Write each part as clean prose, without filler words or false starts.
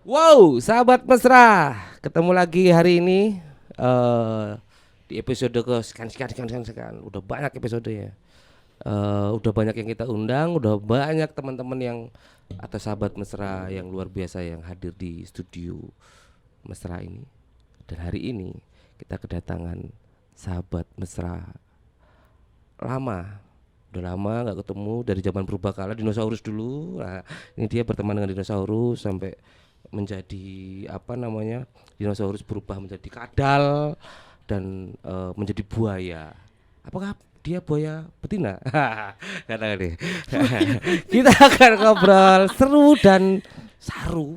Wow, sahabat mesra, ketemu lagi hari ini di episode ke sekian. Udah banyak episodenya. Udah banyak yang kita undang, udah banyak teman-teman yang atau sahabat mesra yang luar biasa yang hadir di studio mesra ini. Dan hari ini kita kedatangan sahabat mesra lama. Udah lama nggak ketemu dari zaman purbakala dinosaurus dulu. Nah, ini dia berteman dengan dinosaurus sampai menjadi dinosaurus berubah menjadi kadal dan menjadi buaya. Apakah dia buaya betina? Katakan deh. Kita akan ngobrol seru dan saru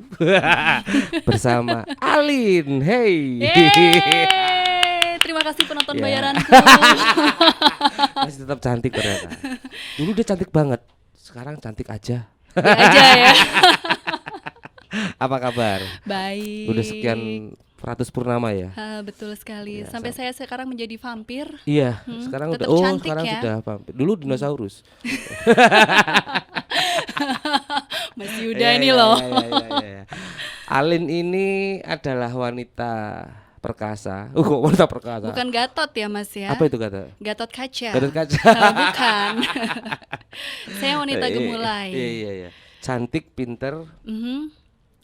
bersama Alin. Hey. Yeay, terima kasih penonton Ya. bayaranku. Masih tetap cantik ternyata. Dulu dia cantik banget, sekarang cantik aja. Ya aja ya. Apa kabar? Baik. Udah sekian ratus purnama ya? Betul sekali. Ya, Sampai saya sekarang menjadi vampir. Iya, sekarang udah. tetap Oh, cantik sekarang ya. sudah vampir. Dulu dinosaurus. Masih udah Iya, ini iya, loh. iya. Alin ini adalah wanita perkasa. Kok wanita perkasa? Bukan Gatot ya Mas ya. Apa itu kata? Gatot kaca. Gatot kaca. Bukan. Saya wanita gemulai. Iya. Cantik, pinter. Mhm.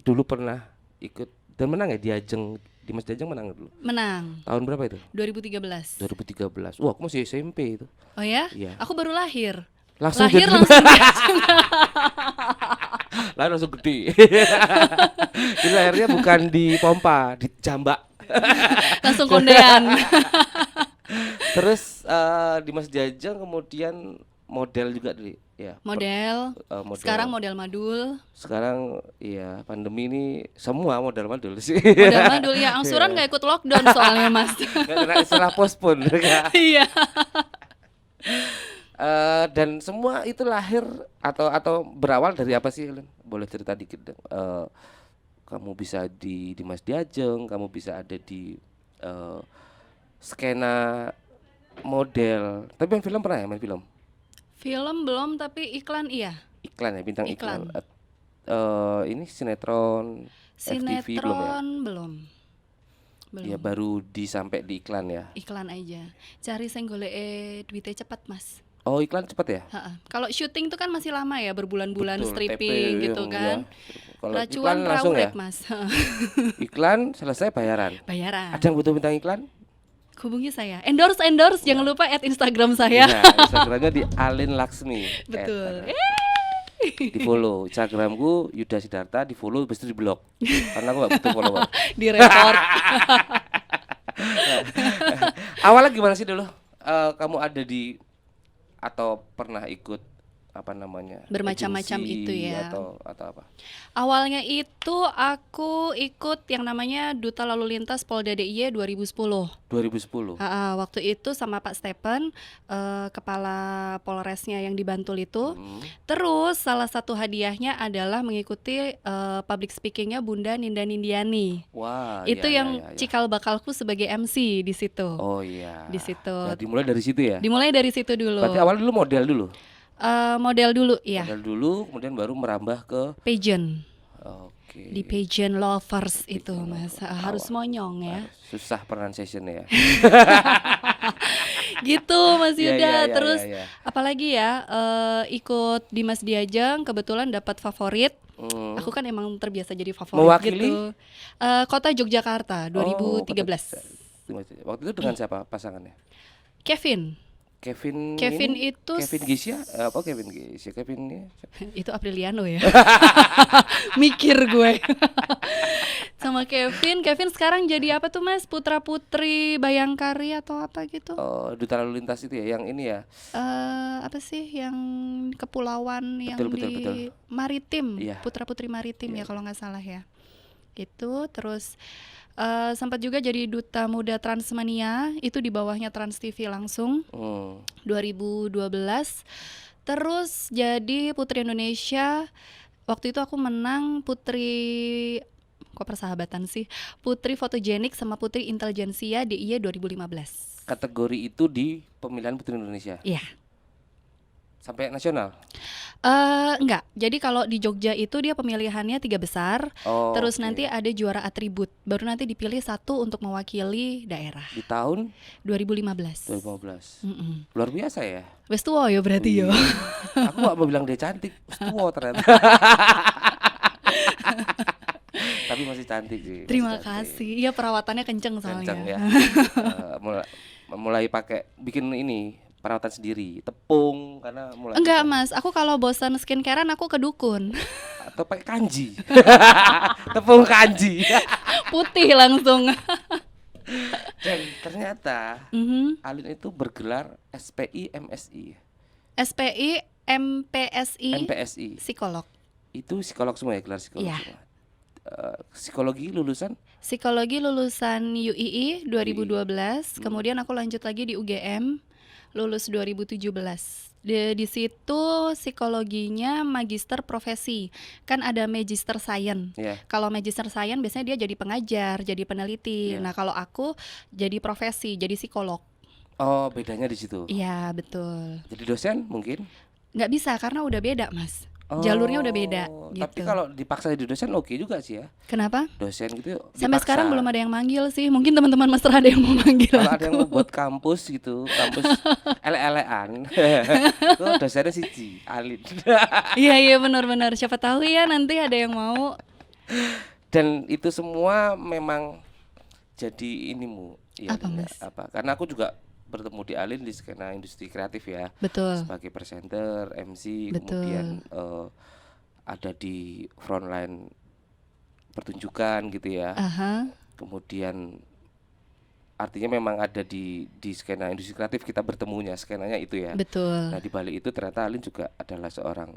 Dulu pernah ikut dan menang ya di Ajeng, di Mas Ajeng menang dulu. Menang Tahun berapa itu? 2013. 2013. Wah, aku masih SMP itu. Oh ya? Iya. Aku baru lahir. Langsung Lahir jadi- langsung diajeng. Lahir langsung gede. Jadi lahirnya bukan di pompa, di jambak. Langsung kondean. Terus di Mas Jajang kemudian model juga dulu ya. Model. Model. Sekarang model madul. Sekarang iya pandemi ini semua model sih. Model madul ya, angsuran nggak ikut lockdown soalnya Mas. Nggak kena istilah postpone. Iya. Dan semua itu lahir atau berawal dari apa sih, Len? Boleh cerita dikit dong. Kamu bisa di Mas Diajeng, kamu bisa ada di skena model. Tapi main film pernah ya, main film? Film belum tapi iklan iya. Iklan ya, bintang iklan. Iklan. Ini sinetron, FTV belum ya? Sinetron belum. Belum. Ya baru sampai di iklan ya. Iklan aja. Cari sing goleke duite cepat, Mas. Oh, iklan cepat ya? Heeh. Kalau syuting tuh kan masih lama ya, berbulan-bulan Betul, stripping TP, gitu iya. kan. Kalau Racuan iklan langsung ya. rawret, Mas. Iklan selesai bayaran. Bayaran. Ada yang butuh bintang iklan? Hubungi saya. Endorse, jangan lupa add Instagram saya. Iya, Instagramnya di Alin Laksmi. Betul. Di follow Instagramku Yuda Sidarta, di follow habis itu di blok karena aku gak butuh follower. Di report. Awalnya gimana sih dulu? Kamu ada di atau pernah ikut apa namanya? Bermacam-macam agensi itu ya. atau apa? Awalnya itu aku ikut yang namanya Duta Lalu Lintas Polda DIY 2010. 2010. Waktu itu sama Pak Stephen, kepala Polresnya yang di Bantul itu. Terus salah satu hadiahnya adalah mengikuti public speakingnya Bunda Ninda Nindiani. Wah, Itu iya, yang iya, iya. cikal bakalku sebagai MC di situ. Oh iya. Di situ. Nah, dimulai dari situ ya. Dimulai dari situ dulu. Berarti awal dulu model dulu. Model dulu ya, Model dulu, kemudian baru merambah ke pageant. oke. Di pageant lovers itu Mas. Harus monyong ya. Susah pronunciation ya. Gitu Mas Iya, Yuda. iya, Terus iya, iya. apalagi ya, ikut di Mas Diajeng kebetulan dapat favorit. Aku kan emang terbiasa jadi favorit Mewakili? gitu. Kota Yogyakarta 2013. Waktu itu dengan siapa pasangannya? Kevin Kevin itu Kevin Gisya? Apa Kevin Gisya? Kevin ini itu Apriliano ya. Mikir gue. Sama Kevin sekarang jadi apa tuh Mas? Putra Putri Bayangkari atau apa gitu? Duta Lalu Lintas itu ya, yang ini ya. Apa sih yang kepulauan yang Betul, di betul, betul. maritim, Iya. Putra Putri Maritim Iya. ya kalau nggak salah ya. Itu terus sempat juga jadi duta muda Transmania, itu di bawahnya Trans TV langsung 2012. Terus jadi Putri Indonesia. Waktu itu aku menang Putri, kok persahabatan sih, Putri Fotogenik sama Putri Intelijensia DIY 2015. Kategori itu di pemilihan Putri Indonesia. Iya. Sampai nasional? Enggak. Jadi kalau di Jogja itu dia pemilihannya 3 besar, Oh, terus oke. nanti ada juara atribut. Baru nanti dipilih satu untuk mewakili daerah. Di tahun 2015. 2015. Mm-mm. Luar biasa ya. Wes tua ya berarti Wih, yo. aku gak mau bilang dia cantik, tua ternyata. Tapi masih cantik sih. Masih Terima cantik. kasih. Iya perawatannya kenceng soalnya. Kencang ya. Mulai pakai bikin ini perawatan sendiri, tepung karena mulai Enggak Mas, aku kalau bosan skincarean aku ke dukun. atau pakai kanji. Tepung kanji. Putih langsung. Dan ternyata Mhm. Alin itu bergelar SPI MSI. SPI, MPSI, MPSI. psikolog. Itu psikolog semua ya, gelar psikolog Iya. semua. Psikologi lulusan Psikologi lulusan UII 2012, kemudian aku lanjut lagi di UGM, lulus 2017. Di situ psikologinya magister profesi. Kan ada magister science. ya. Kalau magister science biasanya dia jadi pengajar, jadi peneliti. Iya. Nah, kalau aku jadi profesi, jadi psikolog. Oh, bedanya di situ. Iya, betul. Jadi dosen mungkin. Nggak bisa karena udah beda, Mas. Jalurnya udah beda Tapi gitu. kalau dipaksa jadi dosen oke juga sih ya. Kenapa? Dosen gitu Sampai dipaksa. sekarang belum ada yang manggil sih. Mungkin teman-teman mesra ada yang mau manggil Kalau ada yang aku. mau buat kampus gitu, kampus ele-elean. Itu dosennya siji, Alin. Iya benar-benar. Siapa tahu ya nanti ada yang mau. Dan itu semua memang jadi inimu ya, Apa, Mas? apa? Karena aku juga bertemu di Alin di skena industri kreatif ya, Betul. sebagai presenter, MC, Betul. kemudian ada di frontline pertunjukan gitu ya. Aha, Kemudian artinya memang ada di skena industri kreatif kita bertemunya, skenanya itu ya. betul. Nah, di balik itu ternyata Alin juga adalah seorang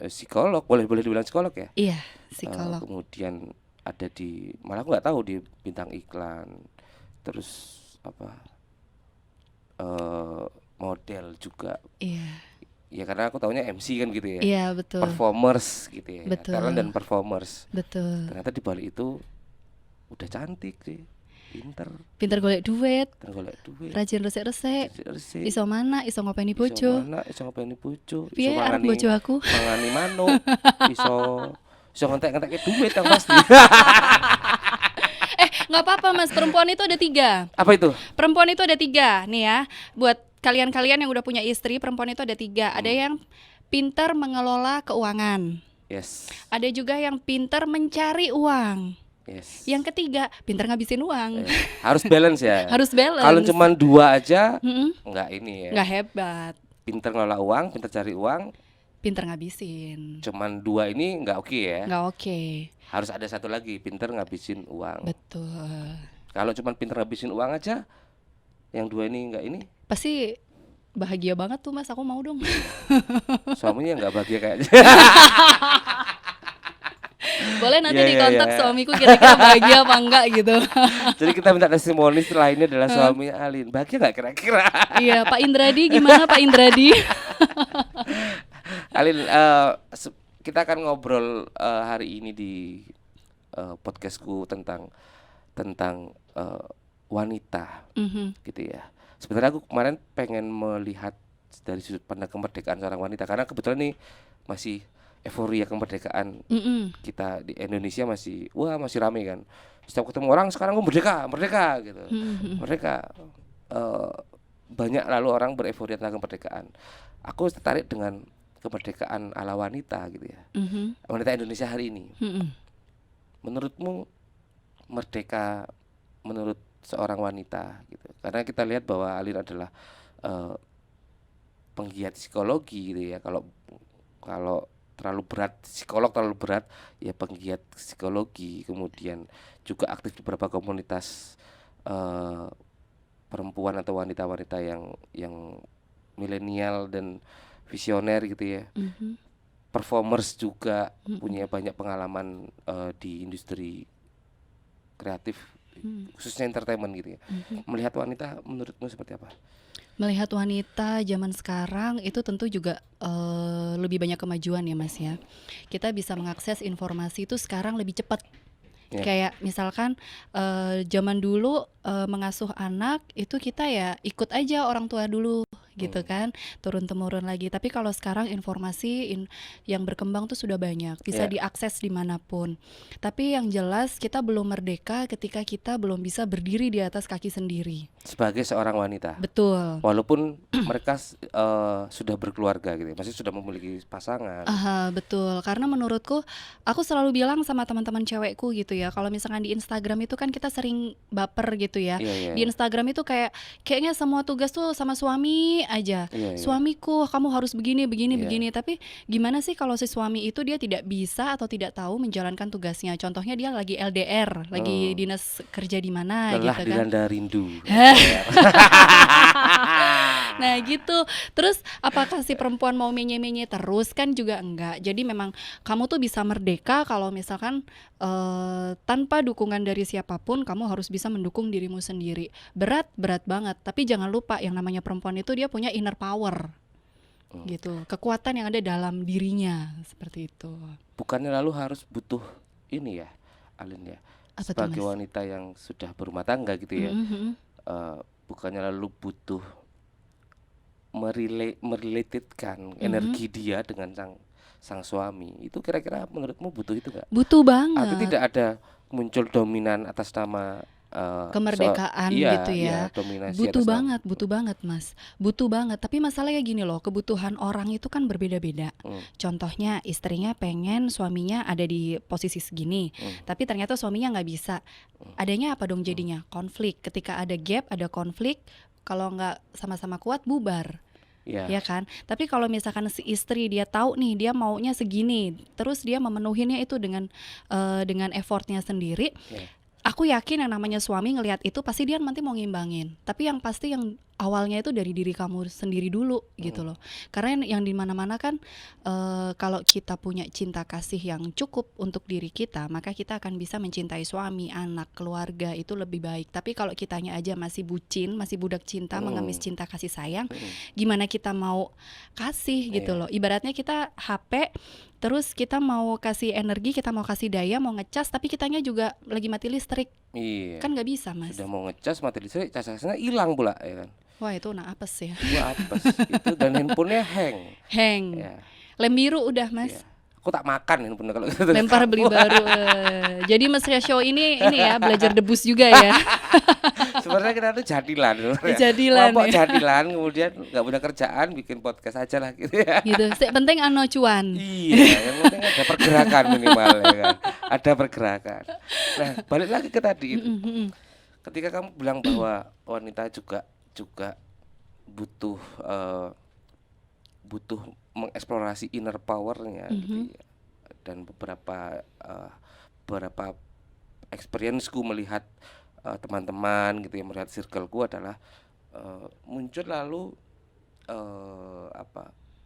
psikolog, boleh dibilang psikolog ya. Iya, psikolog. Kemudian ada di, malah aku nggak tahu, di bintang iklan, terus apa, model juga Iya. ya, karena aku taunya MC kan gitu ya, Iya, betul. performers gitu ya, Betul. talent dan performers. Betul. Ternyata di balik itu udah cantik sih, pinter Golek duit, golek duit, rajin resik-resik. resik, Iso mana, iso ngopeni iso bojo. mana, iso ngopeni bojo, iso Piye arep bojo aku? mangani manuk, iso ngentek-ngentek duit yang pasti. Nggak apa-apa Mas, perempuan itu ada 3. Apa itu? Perempuan itu ada 3 nih ya. Buat kalian-kalian yang udah punya istri, perempuan itu ada 3. Ada yang pintar mengelola keuangan. Yes. Ada juga yang pintar mencari uang. Yes. Yang ketiga, pintar ngabisin uang. Harus balance ya. Harus balance. Kalau cuma 2 aja Mm-mm. enggak ini ya. Nggak hebat. Pinter ngelola uang, pinter cari uang. Pintar ngabisin. Cuman 2 ini enggak oke ya. Nggak oke. Harus ada satu lagi, pinter ngabisin uang. Betul. Kalau cuma pinter ngabisin uang aja, yang 2 ini enggak ini, Pasti bahagia banget tuh Mas, aku mau dong. suaminya enggak bahagia kayaknya. Boleh nanti Iya, di iya, kontak iya. suamiku kira-kira bahagia apa enggak gitu. Jadi kita minta testimoni setelah ini adalah suaminya Alin. Bahagia enggak kira-kira? Iya, Pak Indradi gimana Pak Indradi? Alin, kita akan ngobrol hari ini di podcastku tentang wanita Mhm. gitu ya. Sebenarnya aku kemarin pengen melihat dari sudut pandang kemerdekaan seorang wanita, karena kebetulan nih masih euforia kemerdekaan Mm-mm. kita di Indonesia masih rame kan. Setiap ketemu orang sekarang merdeka gitu. Mhm. Mereka banyak lalu orang bereforia tentang kemerdekaan. Aku tertarik dengan kemerdekaan ala wanita gitu ya. Mhm. Wanita Indonesia hari ini. Mhm. Menurutmu merdeka menurut seorang wanita gitu. Karena kita lihat bahwa Alin adalah penggiat psikologi gitu ya. Kalau terlalu berat, psikolog terlalu berat, ya penggiat psikologi. Kemudian juga aktif di beberapa komunitas perempuan atau wanita-wanita yang milenial dan visioner gitu ya. Mhm. Performers juga, Mhm. punya banyak pengalaman di industri kreatif, khususnya entertainment gitu ya. Melihat wanita menurutmu seperti apa? Melihat wanita zaman sekarang itu tentu juga lebih banyak kemajuan ya Mas ya. Kita bisa mengakses informasi itu sekarang lebih cepat. Ya. Kayak misalkan zaman dulu mengasuh anak itu kita ya ikut aja orang tua dulu gitu kan, turun temurun lagi. Tapi kalau sekarang yang berkembang tuh sudah banyak, bisa Ya, diakses dimanapun. Tapi yang jelas kita belum merdeka ketika kita belum bisa berdiri di atas kaki sendiri. sebagai seorang wanita, Betul. walaupun mereka sudah berkeluarga gitu, masih sudah memiliki pasangan. Aha, betul. Karena menurutku, aku selalu bilang sama teman-teman cewekku gitu ya, kalau misalkan di Instagram itu kan kita sering baper gitu ya. Iya, iya, Di Instagram itu kayaknya semua tugas tuh sama suami aja. iya, iya, Suamiku, kamu harus begini, begini, iya. begini. Tapi gimana sih kalau si suami itu dia tidak bisa atau tidak tahu menjalankan tugasnya? Contohnya dia lagi LDR, lagi Hmm. dinas kerja di mana Lelah gitu kan. dilanda rindu. Nah gitu. Terus apakah si perempuan mau menye-menye terus? Kan juga enggak. Jadi memang kamu tuh bisa merdeka kalau misalkan tanpa dukungan dari siapapun, kamu harus bisa mendukung dirimu sendiri. Berat banget. Tapi jangan lupa yang namanya perempuan itu dia punya inner power gitu. Kekuatan yang ada dalam dirinya seperti itu. Bukannya lalu harus butuh ini ya, Alin ya, Apa tuh, sebagai Mas? wanita yang sudah berumah tangga gitu ya, Mhm. bukannya lalu butuh merelatedkan Mhm. energi dia dengan sang suami. Itu kira-kira menurutmu butuh itu nggak? Butuh Atau banget tidak ada muncul dominan atas nama kemerdekaan iya, gitu iya, ya. dominasi Butuh atas nama. banget Mas. Butuh banget. Tapi masalahnya gini loh, kebutuhan orang itu kan berbeda-beda. Hmm, Contohnya istrinya pengen suaminya ada di posisi segini, tapi ternyata suaminya nggak bisa. Adanya apa dong jadinya? Konflik. Ketika ada gap, ada konflik. Kalau nggak sama-sama kuat, bubar. ya, Ya kan? Tapi kalau misalkan si istri dia tahu nih dia maunya segini, terus dia memenuhinya itu dengan effortnya sendiri. ya. Aku yakin yang namanya suami ngelihat itu pasti dia nanti mau ngimbangin. Tapi yang pasti yang awalnya itu dari diri kamu sendiri dulu gitu loh. Karena yang di mana-mana kan kalau kita punya cinta kasih yang cukup untuk diri kita, maka kita akan bisa mencintai suami, anak, keluarga itu lebih baik. Tapi kalau kitanya aja masih bucin, masih budak cinta, mengemis cinta kasih sayang, gimana kita mau kasih gitu Iya. loh. Ibaratnya kita HP, terus kita mau kasih energi, kita mau kasih daya, mau ngecas, tapi kitanya juga lagi mati listrik. Iya. Kan nggak bisa, Mas. Sudah mau ngecas mati listrik, casnya hilang pula ya kan. Wah, itu apes ya. Gua apes itu dan handphonenya hang. Hang. Ya, Lem biru udah, Mas. iya. Aku tak makan handphone kalau gitu. Lempar beli baru. Jadi Mas Show ini ya belajar debus juga ya. Sebenarnya kita tuh jadilan. Jadilan Kelompok ya. jadilan, kemudian nggak punya kerjaan, bikin podcast aja lah gitu ya. Gitu. Penting ano cuan. Iya, yang penting ada pergerakan minimal ya kan. Ada pergerakan. Nah, balik lagi ke tadi itu. Ketika kamu bilang bahwa wanita juga butuh butuh mengeksplorasi inner powernya gitu ya. Dan beberapa experienceku melihat teman-teman gitu ya, melihat circleku adalah muncul lalu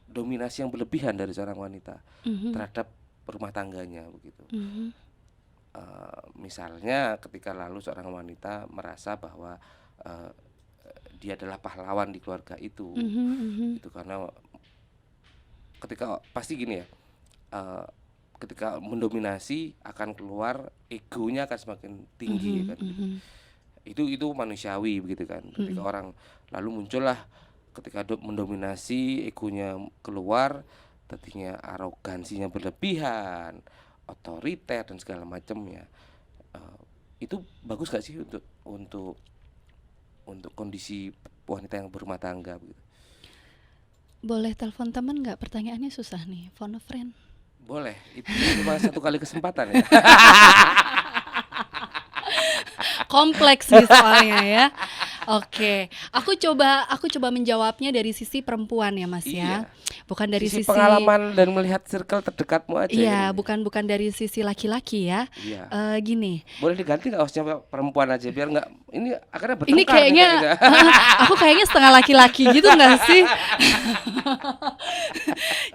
dominasi yang berlebihan dari seorang wanita terhadap rumah tangganya begitu. Misalnya ketika lalu seorang wanita merasa bahwa dia adalah pahlawan di keluarga itu, itu karena ketika pasti gini ya, ketika mendominasi akan keluar egonya akan semakin tinggi kan gitu. Itu manusiawi begitu kan. Ketika orang lalu muncullah ketika mendominasi egonya keluar, tadinya arogansinya berlebihan, otoriter dan segala macamnya. Itu bagus gak sih untuk kondisi wanita yang berumah tangga begitu? Boleh telepon teman nggak? Pertanyaannya susah nih. Phone a friend. Boleh, itu cuma satu kali kesempatan ya. Kompleks nih soalnya ya. Oke, aku coba menjawabnya dari sisi perempuan ya, Mas ya. Iya. Bukan dari Sisi sisi pengalaman dan melihat circle terdekatmu aja. Iya, ini. bukan dari sisi laki-laki ya. Iya. Gini, Boleh diganti nggak hostnya perempuan aja biar nggak ini akhirnya bertengkar. ini kayaknya nih, aku kayaknya setengah laki-laki gitu nggak sih?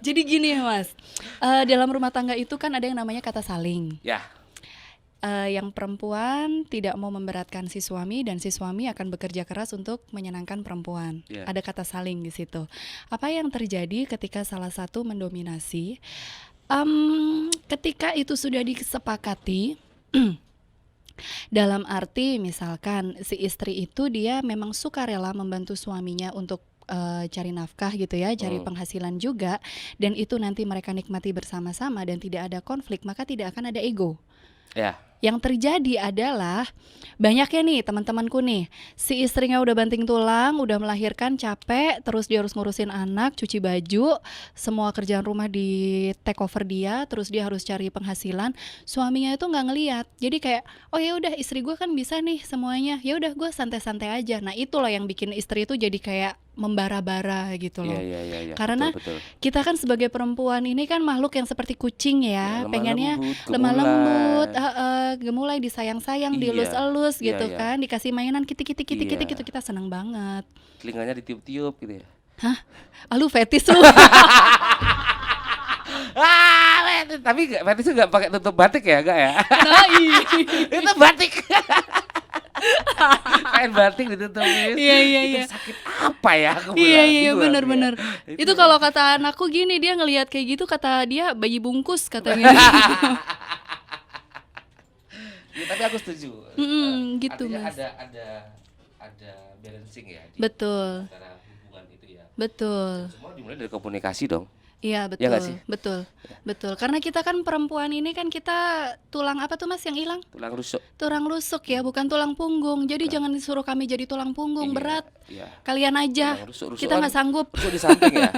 Jadi gini Mas, dalam rumah tangga itu kan ada yang namanya kata saling. Ya. Yang perempuan tidak mau memberatkan si suami dan si suami akan bekerja keras untuk menyenangkan perempuan. Yeah. Ada kata saling di situ. Apa yang terjadi ketika salah satu mendominasi? Ketika itu sudah disepakati, dalam arti misalkan si istri itu dia memang suka rela membantu suaminya untuk cari nafkah gitu ya, cari Hmm. penghasilan juga, dan itu nanti mereka nikmati bersama-sama dan tidak ada konflik, maka tidak akan ada ego. Ya. Yang terjadi adalah banyaknya nih teman-temanku nih, si istrinya udah banting tulang, udah melahirkan, capek, terus dia harus ngurusin anak, cuci baju, semua kerjaan rumah di take over dia, terus dia harus cari penghasilan. Suaminya itu nggak ngeliat, jadi kayak, oh ya udah istri gue kan bisa nih semuanya, ya udah gue santai-santai aja. Nah itulah yang bikin istri itu jadi kayak membara-bara gitu Iya, loh. iya, iya, iya. Karena Betul, betul. kita kan sebagai perempuan ini kan makhluk yang seperti kucing Ya, ya, lemah pengennya lembut, lemah lembut, gemulai. gemulai, disayang-sayang, Iya, dielus-elus iya, gitu iya, kan, dikasih mainan kitik-kitik gitu, iya. kita seneng banget. Telinganya ditiup-tiup gitu ya. Ah, lu fetis lu. Tapi fetis nggak pakai tutup batik ya, enggak ya? Nah, Itu batik. Kain batik ditutupin. iya iya Itu iya. sakit apa ya? Aku Iya bilang, iya bingung aku ya. bener-bener. Itu kalau kata anakku gini, dia ngelihat kayak gitu, kata dia bayi bungkus katanya. Ya, tapi aku setuju. Gitu Artinya Mas. ada balancing ya di Betul, antara hubungan itu ya. betul. Semua dimulai dari komunikasi dong. Iya Ya nggak betul, sih? betul, betul. Karena kita kan perempuan ini kan kita tulang apa tuh Mas yang hilang? Tulang rusuk. Tulang rusuk ya, bukan tulang punggung. Jadi jangan disuruh kami jadi tulang punggung, Iya, berat. iya. Kalian aja. Tulang rusuk Kita nggak sanggup. Rusuk di samping ya.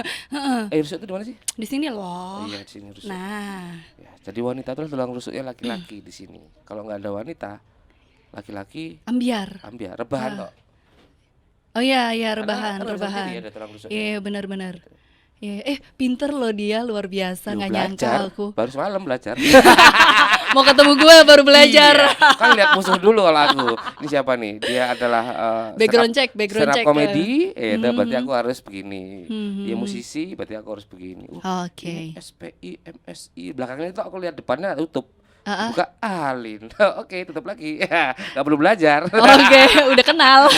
Rusuk itu di mana sih? Di sini loh. Iya, di sini rusuk. Nah, Ya, jadi wanita itu tulang rusuknya laki-laki di sini. Kalau nggak ada wanita, laki-laki ambiar. ambiar, rebahan kok. Oh iya, iya Karena rebahan, bisa rebahan. sendiri ada tulang rusuknya. Iya, benar-benar. Iya, pinter loh dia, luar biasa, Lu nggak nyangka belajar, aku. baru semalam belajar. Mau ketemu gue baru belajar. Iya, kan lihat musuh dulu kalau aku. Ini siapa nih? Dia adalah Background check, stand background up check. comedy, berarti aku harus begini. Dia Mhm. musisi, berarti aku harus begini. Oke. Ini SPI, MSI, belakangnya itu aku lihat depannya tutup. Ah, ah. Buka Alin. Oke, tutup lagi. Nggak perlu belajar. Oke, udah kenal.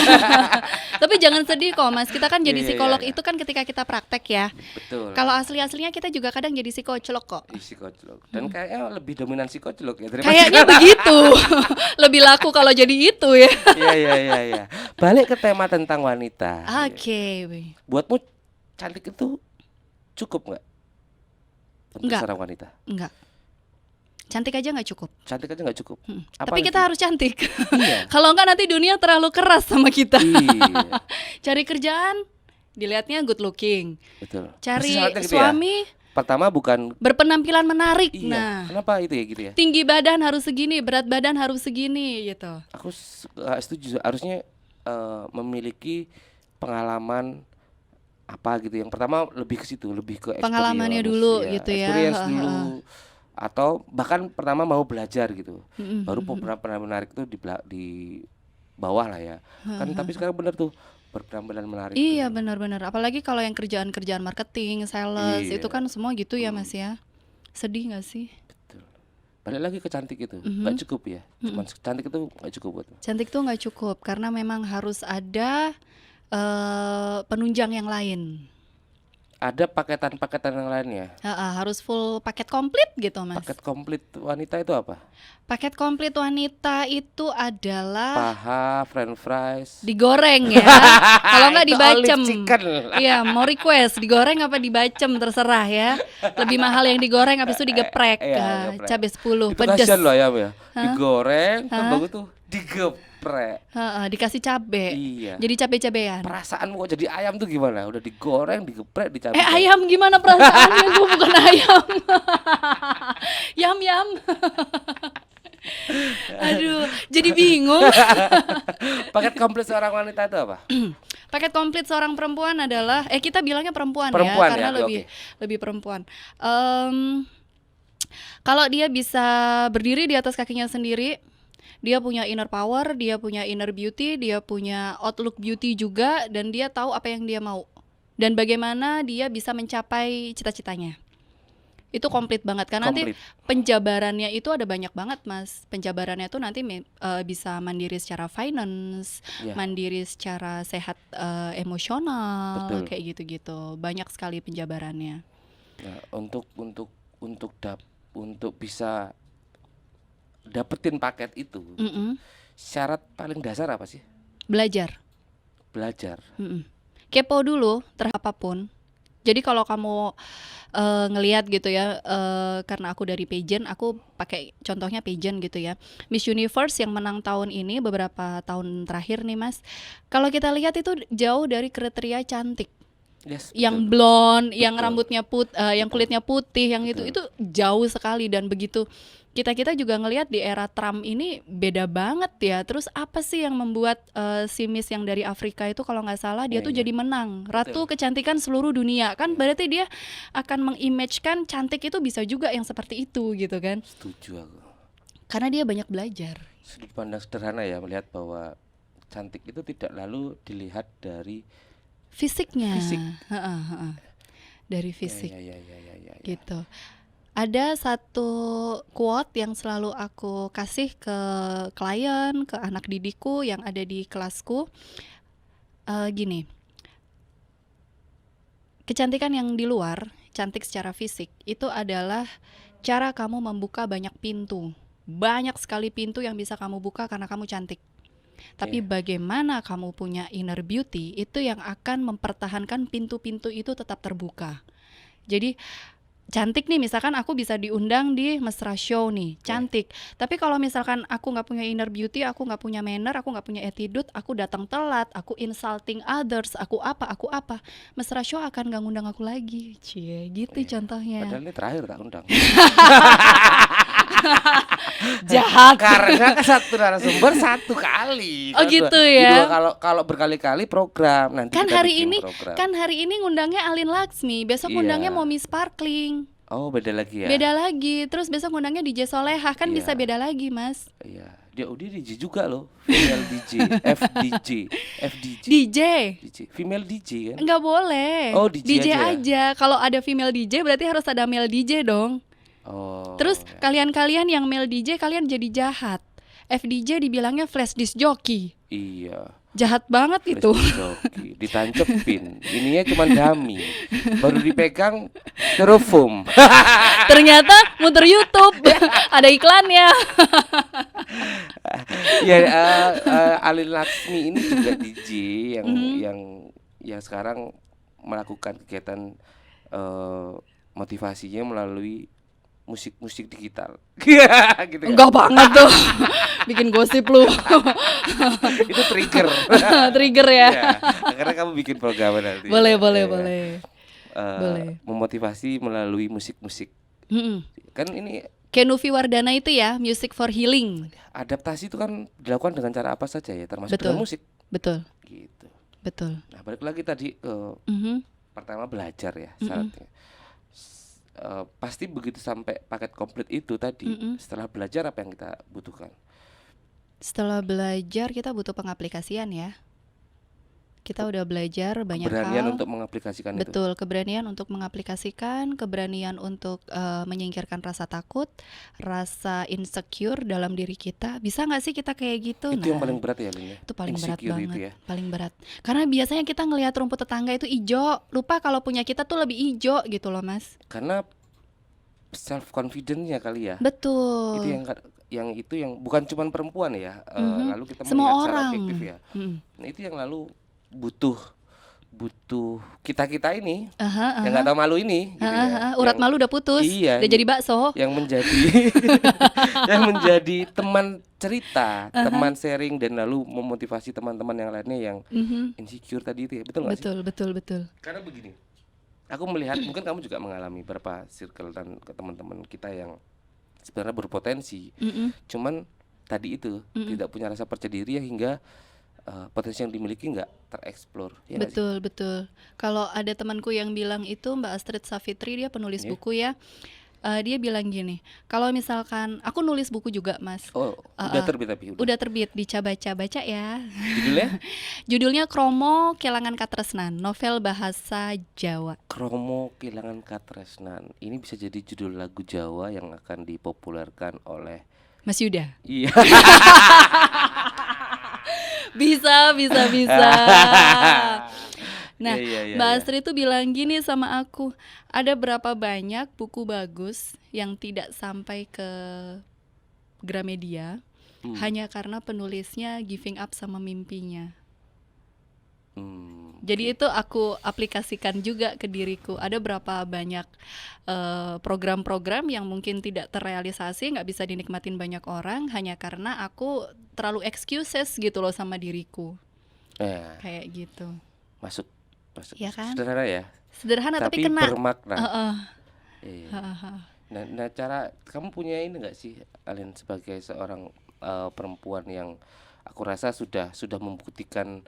Tapi jangan sedih kok Mas, kita kan jadi Iya, iya, psikolog iya. itu kan ketika kita praktek ya. Betul. Kalau asli-aslinya kita juga kadang jadi psikolog kok. Isi koclok. Dan kayaknya lebih dominan si koclok ya daripada Kayaknya begitu. Lebih laku kalau jadi itu ya. Iya, iya, iya, iya. Balik ke tema tentang wanita. Oke. Buatmu cantik itu cukup nggak? Untuk Enggak. seorang wanita. Enggak. Cantik aja nggak cukup. Cantik aja nggak cukup. Apa Tapi lagi? kita harus cantik. Iya. Kalau enggak nanti dunia terlalu keras sama kita. Iya, Cari kerjaan, dilihatnya good looking. betul. Mesti Cari syaratnya gitu ya? suami, Pertama bukan berpenampilan menarik. iya. Nah, Kenapa itu ya gitu ya? tinggi badan harus segini, berat badan harus segini gitu. Aku setuju. Harusnya memiliki pengalaman apa gitu. Yang pertama lebih ke situ, lebih ke Pengalamannya experience, dulu ya, gitu ya. experience dulu. Atau bahkan pertama mau belajar gitu. Mm-mm. Baru pernah menarik itu di bawah lah ya. Kan tapi sekarang bener tuh berpenampilan menarik. Iya tuh. benar-benar. Apalagi kalau yang kerjaan-kerjaan marketing, sales, Iya. itu kan semua gitu ya Mas ya. Sedih nggak sih? Betul. Balik lagi ke cantik itu, nggak cukup ya. Cuman cantik itu nggak cukup buat. Cantik tuh nggak cukup karena memang harus ada penunjang yang lain. Ada paketan-paketan yang lainnya. Harus full paket komplit gitu Mas. Paket komplit wanita itu apa? Paket komplit wanita itu adalah Paha, french fries. digoreng ya. Kalau nggak Itu dibacem. olive chicken. Iya, mau request digoreng apa dibacem terserah ya. Lebih mahal yang digoreng habis itu digeprek. Iya, geprek. Cabai 10 Itu pedes. kasihan loh ayam ya. Digoreng, kan bagus tuh digeprek. Dikasih cabe. Iya. Jadi cabe-cabean. Perasaanmu kok jadi ayam tuh gimana? Udah digoreng, digeprek, dicabai. Ayam gimana perasaannya? Gue bukan ayam. Yam. Aduh, jadi bingung. Paket komplit seorang wanita itu apa? Paket komplit seorang perempuan adalah kita bilangnya perempuan Perempuan ya, karena ya, oke. lebih perempuan. Kalau dia bisa berdiri di atas kakinya sendiri, dia punya inner power, dia punya inner beauty, dia punya outlook beauty juga, dan dia tahu apa yang dia mau dan bagaimana dia bisa mencapai cita-citanya. Itu komplit banget karena nanti Komplit. penjabarannya itu ada banyak banget Mas. Penjabarannya tuh nanti bisa mandiri secara finance, Iya. mandiri secara sehat emosional, Betul. kayak gitu-gitu. Banyak sekali penjabarannya. Nah, untuk bisa dapetin paket itu, Mm-mm. syarat paling dasar apa sih? Belajar. Belajar. Mm-mm. kepo dulu terhadap apapun. Jadi kalau kamu ngelihat gitu ya, karena aku dari pageant, aku pakai contohnya pageant gitu ya. Miss Universe yang menang tahun ini beberapa tahun terakhir nih Mas. Kalau kita lihat itu jauh dari kriteria cantik. Yes, Yang betul. blonde, yang Betul. rambutnya yang Betul. kulitnya putih, yang Betul. itu jauh sekali. Dan begitu kita juga ngelihat di era Trump ini beda banget ya. Terus apa sih yang membuat si Miss yang dari Afrika itu kalau nggak salah dia Iya, tuh iya. jadi menang Ratu Betul. Kecantikan seluruh dunia kan? Iya. Berarti dia akan mengimage-kan cantik itu bisa juga yang seperti itu gitu kan? Setuju aku. Karena dia banyak belajar. Sudut pandang sederhana ya, melihat bahwa cantik itu tidak lalu dilihat dari Fisiknya, fisik. dari fisik Ya. gitu. Ada satu quote yang selalu aku kasih ke klien, ke anak didikku yang ada di kelasku. Gini, kecantikan yang di luar, cantik secara fisik, itu adalah cara kamu membuka banyak pintu. Banyak sekali pintu yang bisa kamu buka karena kamu cantik. Tapi bagaimana kamu punya inner beauty, itu yang akan mempertahankan pintu-pintu itu tetap terbuka. Jadi cantik nih, misalkan aku bisa diundang di Mesra Show nih, cantik. Tapi kalau misalkan aku nggak punya inner beauty, aku nggak punya manner, aku nggak punya attitude, aku datang telat, aku insulting others, aku apa, Mesra Show akan nggak ngundang aku lagi. Cie, gitu contohnya. Padahal ini terakhir tak undang. Jahat. Karena satu narasumber satu kali. Oh Kalau gitu dua- ya. Kalau berkali-kali program nanti Kan kita hari bikin ini program. kan hari ini ngundangnya Alin Laksmi, besok Iya. ngundangnya Momi Sparkling. Oh, beda lagi ya. Beda lagi. Terus besok ngundangnya DJ Solehah, kan Iya. bisa beda lagi, Mas. Iya. Dia DJ juga loh. Female DJ, FDJ. DJ. Female DJ kan? Enggak boleh. Oh, DJ aja. aja. Kalau ada female DJ berarti harus ada male DJ dong. Oh. Terus ya. kalian-kalian yang male DJ kalian jadi jahat. FDJ dibilangnya flash disc jockey. Iya. Jahat banget itu. Joki, ditancepin. Ininya cuma dummy. Baru dipegang styrofoam. Ternyata muter YouTube. Ada iklannya. Ya, Alin Laksmi ini juga DJ yang sekarang melakukan kegiatan motivasinya melalui musik digital. Gitu kan? Enggak banget tuh. Bikin gosip lu. Itu trigger. Trigger ya. Ya, karena kamu bikin program nanti. Boleh. Memotivasi melalui musik-musik. Mm-mm. Kan ini Kayak Nufi Wardana itu ya, Music for Healing. adaptasi itu kan dilakukan dengan cara apa saja ya, termasuk Betul. dengan musik. Betul. Gitu. Betul. Nah, balik lagi tadi ke Mhm. pertama belajar ya syaratnya. Pasti begitu sampai paket komplit itu tadi, setelah belajar apa yang kita butuhkan? Setelah belajar kita butuh pengaplikasian ya. Kita udah belajar banyak Keberanian hal. untuk mengaplikasikan itu. Betul, keberanian untuk mengaplikasikan, keberanian untuk menyingkirkan rasa takut, rasa insecure dalam diri kita. Bisa nggak sih kita kayak gitu? Itu yang paling berat ya, Lin ya? Itu paling berat Insecure banget, itu ya. paling berat. Karena biasanya kita ngelihat rumput tetangga itu ijo, lupa kalau punya kita tuh lebih ijo gitu loh, Mas. Karena self confidence-nya kali ya. Betul. Itu yang bukan cuma perempuan ya. Lalu kita Semua melihat secara orang. objektif ya. Mm. Nah, itu yang lalu butuh kita ini Aha. yang nggak tahu malu ini gitu ya. Urat Yang- malu udah putus, Iya, udah jadi bakso. yang menjadi yang menjadi teman cerita, teman sharing dan lalu memotivasi teman-teman yang lainnya yang Mhm. insecure tadi itu ya. Betul nggak sih? Betul. Karena begini, aku melihat mungkin kamu juga mengalami beberapa circle dan ke teman-teman kita yang sebenarnya berpotensi, Mm-mm. cuman tadi itu tidak punya rasa percaya diri hingga potensi yang dimiliki nggak tereksplor. Ya nggak sih? Betul. Kalau ada temanku yang bilang itu, Mbak Astrid Savitri, dia penulis Iya. buku ya. Dia bilang gini, kalau misalkan aku nulis buku juga, Mas. Oh, udah terbit tapi Udah terbit, baca ya. Judulnya Judulnya Kromo Kelangan Katresnan, novel bahasa Jawa. Kromo Kelangan Katresnan. Ini bisa jadi judul lagu Jawa yang akan dipopulerkan oleh Mas Yuda. Iya. Bisa. Nah, Iya, Mbak iya. Astrid tuh bilang gini sama aku, ada berapa banyak buku bagus yang tidak sampai ke Gramedia hanya karena penulisnya giving up sama mimpinya. Jadi itu aku aplikasikan juga ke diriku. Ada berapa banyak program-program yang mungkin tidak terrealisasi, nggak bisa dinikmatin banyak orang hanya karena aku terlalu excuses gitu loh sama diriku. Nah, Kayak gitu. masuk Iya kan? sederhana ya, Sederhana tapi tapi kena. bermakna. Heeh. Iya. Heeh. Nah, cara kamu punya ini nggak sih, Alin, sebagai seorang perempuan yang aku rasa sudah membuktikan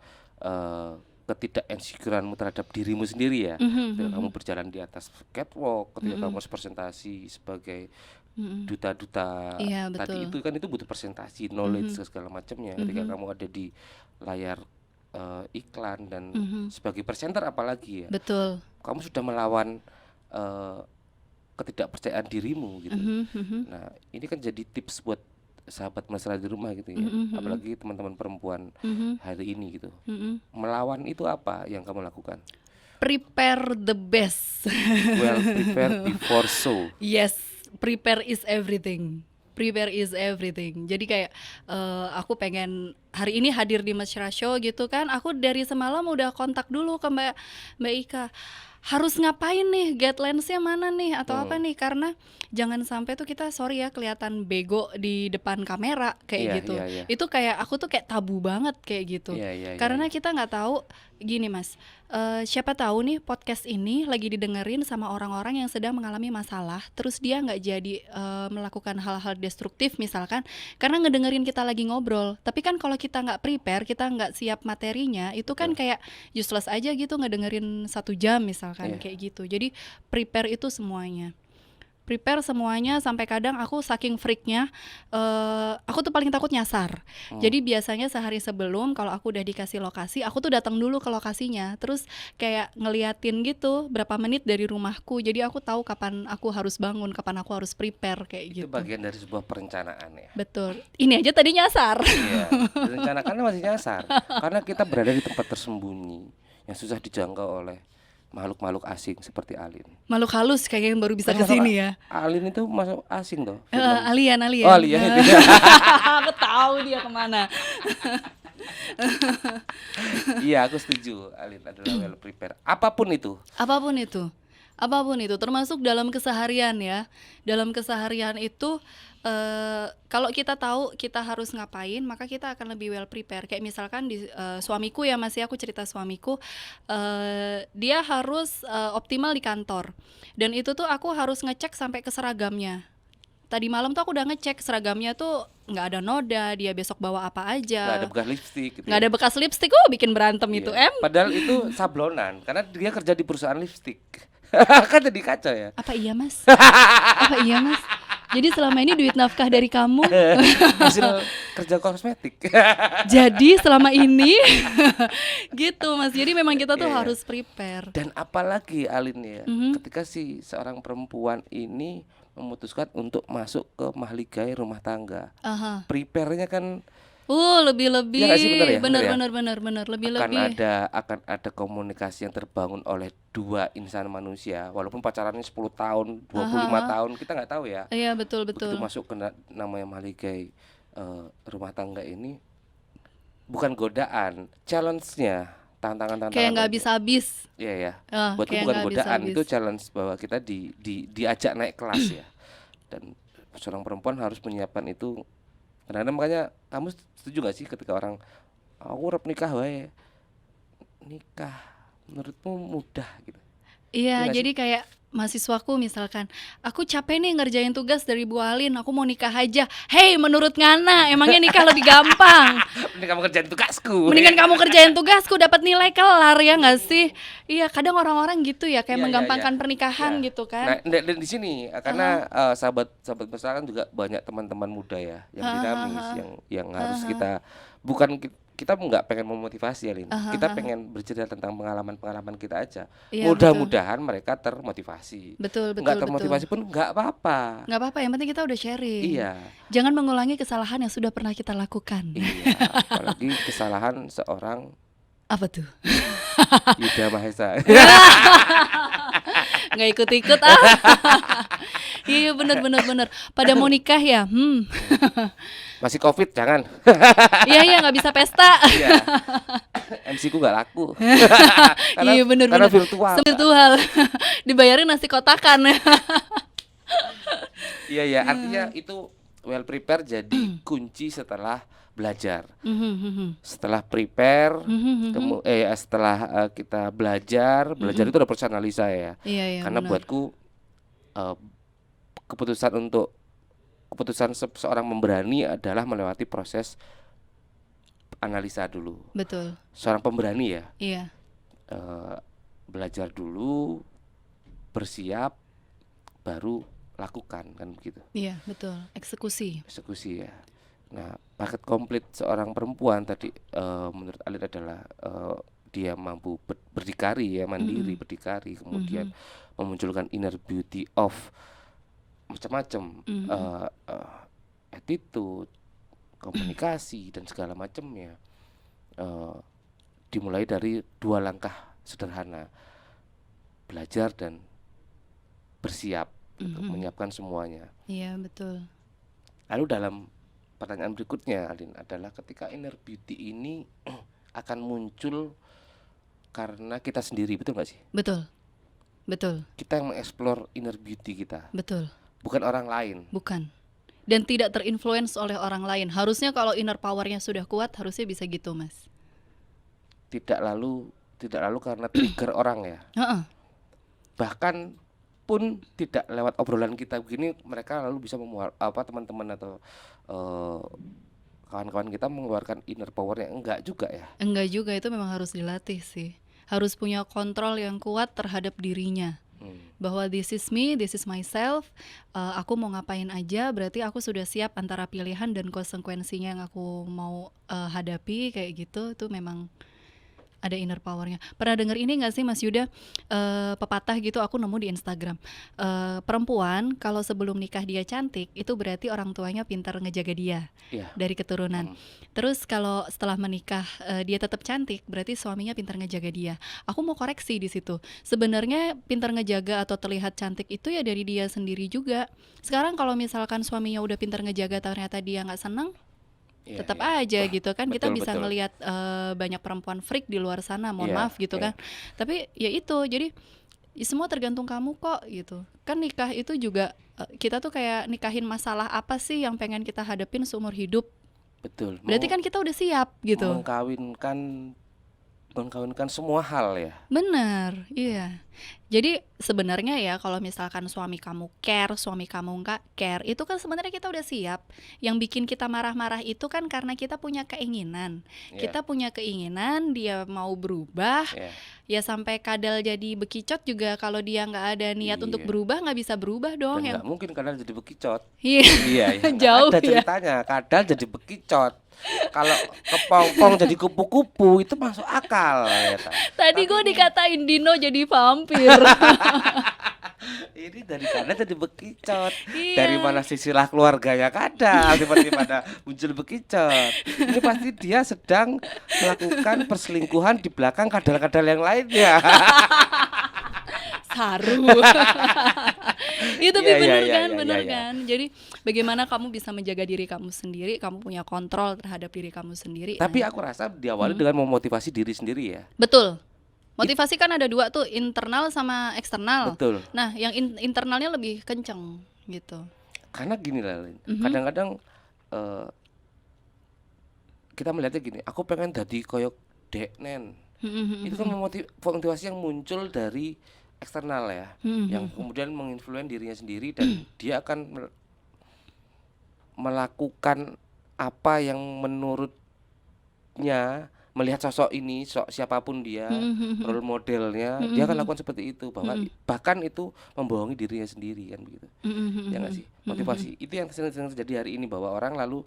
ketidak-insecureanmu terhadap dirimu sendiri ya. Ketika kamu berjalan di atas catwalk, ketika kamu presentasi sebagai duta-duta Iya, tadi betul. itu butuh presentasi, knowledge segala macamnya. Ketika kamu ada di layar iklan dan sebagai presenter apalagi ya, Betul. kamu sudah melawan ketidakpercayaan dirimu gitu. Nah, ini kan jadi tips buat sahabat mesra di rumah gitu ya, apalagi teman-teman perempuan hari ini gitu. Melawan itu apa yang kamu lakukan? Prepare the best. Well prepared before show. Yes, prepare is everything. Prepare is everything. Jadi kayak aku pengen hari ini hadir di Mesra Show gitu kan. Aku dari semalam udah kontak dulu ke Mbak Ika. Harus ngapain nih, guidelines-nya mana nih atau apa nih, karena jangan sampai tuh kita sorry ya kelihatan bego di depan kamera kayak Iya, gitu. iya, iya. Itu kayak aku tuh kayak tabu banget kayak gitu. Iya, iya, iya, Karena iya. kita nggak tahu gini Mas, siapa tahu nih podcast ini lagi didengerin sama orang-orang yang sedang mengalami masalah, terus dia nggak jadi melakukan hal-hal destruktif misalkan, karena ngedengerin kita lagi ngobrol. Tapi kan kalau kita nggak prepare, kita nggak siap materinya, itu kan kayak useless aja gitu ngedengerin 1 jam misalkan kayak gitu. Jadi prepare itu semuanya. Prepare semuanya sampai kadang aku saking freaknya, aku tuh paling takut nyasar. Jadi biasanya sehari sebelum kalau aku udah dikasih lokasi, aku tuh datang dulu ke lokasinya, terus kayak ngeliatin gitu berapa menit dari rumahku. Jadi aku tahu kapan aku harus bangun, kapan aku harus prepare kayak Itu gitu. bagian dari sebuah perencanaan ya. Betul. Ini aja tadi nyasar. Iya, direncanakannya masih nyasar karena kita berada di tempat tersembunyi yang susah dijangkau oleh makhluk-makhluk asing seperti Alin. Makhluk halus kayaknya yang baru bisa Tapi kesini masuk ya. Alin itu masuk asing toh. Alien. Oh, alien itu. Aku tahu dia kemana. Iya, aku setuju. Alin adalah well prepared. Apapun itu. Apapun itu, termasuk dalam keseharian ya. Dalam keseharian itu kalau kita tahu kita harus ngapain, maka kita akan lebih well prepare. Kayak misalkan di suamiku ya, masih aku cerita suamiku, dia harus optimal di kantor. Dan itu tuh aku harus ngecek sampai ke seragamnya. Tadi malam tuh aku udah ngecek seragamnya tuh nggak ada noda, dia besok bawa apa Nggak ada aja, bekas lipstik gitu. nggak ya. ada bekas lipstik. Bikin berantem itu Iya. em. Padahal itu sablonan karena dia kerja di perusahaan lipstik. Kan jadi kacau ya. Apa iya mas? Jadi selama ini duit nafkah dari kamu. Hasil kerja kosmetik. Jadi selama ini gitu mas. Jadi memang kita tuh Iya. harus prepare. Dan apalagi Alin ya, ketika si seorang perempuan ini memutuskan untuk masuk ke mahligai rumah tangga, Aha. prepare-nya kan Lebih-lebih. Iya nggak sih, bener ya? Bener ya? Bener. akan Lebih-lebih. ada komunikasi yang terbangun oleh dua insan manusia, walaupun pacarannya 10 tahun, 25 tahun, kita nggak tahu ya. Iya betul. Begitu masuk ke namanya mahligai rumah tangga ini, bukan godaan, challenge-nya, tantangan-tantangan. Kayak nggak habis-habis. Iya ya. Ah, Buatku kayak bukan nggak godaan, habis-habis. itu challenge bahwa kita diajak naik kelas ya. Dan seorang perempuan harus menyiapkan itu. Kadang-kadang makanya kamu setuju gak sih ketika orang aku urip nikah wae. Nikah menurutmu mudah gitu? Iya Iya, nggak jadi kayak mahasiswaku misalkan, aku capek nih ngerjain tugas dari Bu Alin, aku mau nikah aja. Hey, menurut Ngana, emangnya nikah lebih gampang? Mending kamu kerjain tugasku. Mendingan kamu kerjain tugasku, dapat nilai kelar ya nggak sih? Iya, kadang orang-orang gitu ya, kayak Iya, menggampangkan iya. pernikahan Iya. gitu Nah, kan. dan di sini karena sahabat mesra kan juga banyak teman-teman muda ya yang dinamis, yang harus kita kita nggak pengen memotivasi ya, Lin. Kita pengen bercerita tentang pengalaman-pengalaman kita aja. Iya, Mudah-mudahan mereka termotivasi. Betul. Nggak termotivasi pun nggak apa-apa. Nggak apa-apa, yang penting kita udah sharing. Iya, Jangan mengulangi kesalahan yang sudah pernah kita lakukan. iya. Apalagi kesalahan seorang Apa tuh? Yuda Mahesa. Nggak ikut-ikut ah. Iya bener bener bener. Pada mau nikah ya? Masih COVID jangan. Iya nggak bisa pesta. Iya. MC ku nggak laku. karena Iya bener karena bener. virtual. Virtual. Dibayarin nasi kotakan. Iya ya, artinya itu well prepare jadi kunci setelah belajar. Setelah prepare, setelah kita belajar itu ada proses analisa ya. Iya Karena benar. buatku keputusan seorang memberani adalah melewati proses analisa dulu. Betul. Seorang pemberani ya, Iya. belajar dulu, bersiap, baru lakukan kan begitu. Iya betul. Eksekusi. Eksekusi ya. Nah, paket komplit seorang perempuan tadi menurut Alit adalah dia mampu berdikari ya, mandiri, berdikari, kemudian memunculkan inner beauty of macam-macam attitude, komunikasi dan segala macamnya. Dimulai dari 2 langkah sederhana, belajar dan bersiap untuk menyiapkan semuanya. Iya betul. Lalu dalam pertanyaan berikutnya Alin adalah ketika inner beauty ini akan muncul karena kita sendiri, betul nggak sih? Betul. Betul. Kita yang mengeksplor inner beauty kita, Betul. bukan orang lain. Bukan. Dan tidak terinfluence oleh orang lain. Harusnya kalau inner powernya sudah kuat, harusnya bisa gitu, Mas. Tidak lalu karena trigger orang ya. Bahkan pun tidak lewat obrolan kita begini, mereka lalu bisa teman-teman atau kawan-kawan kita mengeluarkan inner powernya, enggak juga ya. Enggak juga, itu memang harus dilatih sih. Harus punya kontrol yang kuat terhadap dirinya. Bahwa this is me, this is myself, aku mau ngapain aja, berarti aku sudah siap antara pilihan dan konsekuensinya yang aku mau hadapi kayak gitu. Itu memang ada inner powernya. Pernah denger ini nggak sih Mas Yuda, pepatah gitu aku nemu di Instagram, perempuan kalau sebelum nikah dia cantik, itu berarti orang tuanya pintar ngejaga dia dari keturunan. Terus kalau setelah menikah dia tetap cantik, berarti suaminya pintar ngejaga dia. Aku mau koreksi di situ. Sebenarnya pintar ngejaga atau terlihat cantik itu ya dari dia sendiri juga. Sekarang kalau misalkan suaminya udah pintar ngejaga ternyata dia nggak seneng, tetap aja gitu kan. Kita bisa ngelihat banyak perempuan freak di luar sana, mohon maaf gitu kan. Tapi ya itu, jadi semua tergantung kamu kok gitu. Kan nikah itu juga kita tuh kayak nikahin masalah apa sih yang pengen kita hadapin seumur hidup. Betul. Berarti kan kita udah siap gitu. Mengkawinkan semua hal ya. Bener, iya. Jadi sebenarnya ya kalau misalkan suami kamu care, suami kamu nggak care, itu kan sebenarnya kita udah siap. Yang bikin kita marah-marah itu kan karena kita punya keinginan. Kita punya keinginan dia mau berubah. Ya sampai kadal jadi bekicot juga kalau dia nggak ada niat untuk berubah, nggak bisa berubah dong. Dan nggak mungkin kadal jadi bekicot. Iya. Jauh ada ceritanya ya. Kadal jadi bekicot. Kalau kepompong jadi kupu-kupu itu masuk akal ya. Tadi gue dikatain Dino jadi vampir. Ini dari kadal jadi bekicot. Dari mana sisilah keluarganya kadal tiba-tiba muncul bekicot. Ini pasti dia sedang melakukan perselingkuhan di belakang kadal-kadal yang lainnya. Saru. Itu bener kan. Jadi bagaimana kamu bisa menjaga diri kamu sendiri, kamu punya kontrol terhadap diri kamu sendiri. Tapi aku rasa diawali dengan memotivasi diri sendiri ya. Betul. Motivasi kan ada 2 tuh, internal sama eksternal. Betul. Nah, yang internalnya lebih kenceng gitu. Karena gini lah, kadang-kadang kita melihatnya gini, aku pengen jadi koyok Deknen. Itu kan motivasi yang muncul dari eksternal ya, yang kemudian menginfluen dirinya sendiri dan dia akan melakukan apa yang menurutnya, melihat sosok ini, siapapun dia, role modelnya, dia akan lakukan seperti itu, bahkan itu membohongi dirinya sendiri kan begitu. Ya nggak sih? Motivasi itu yang sering terjadi hari ini, bahwa orang lalu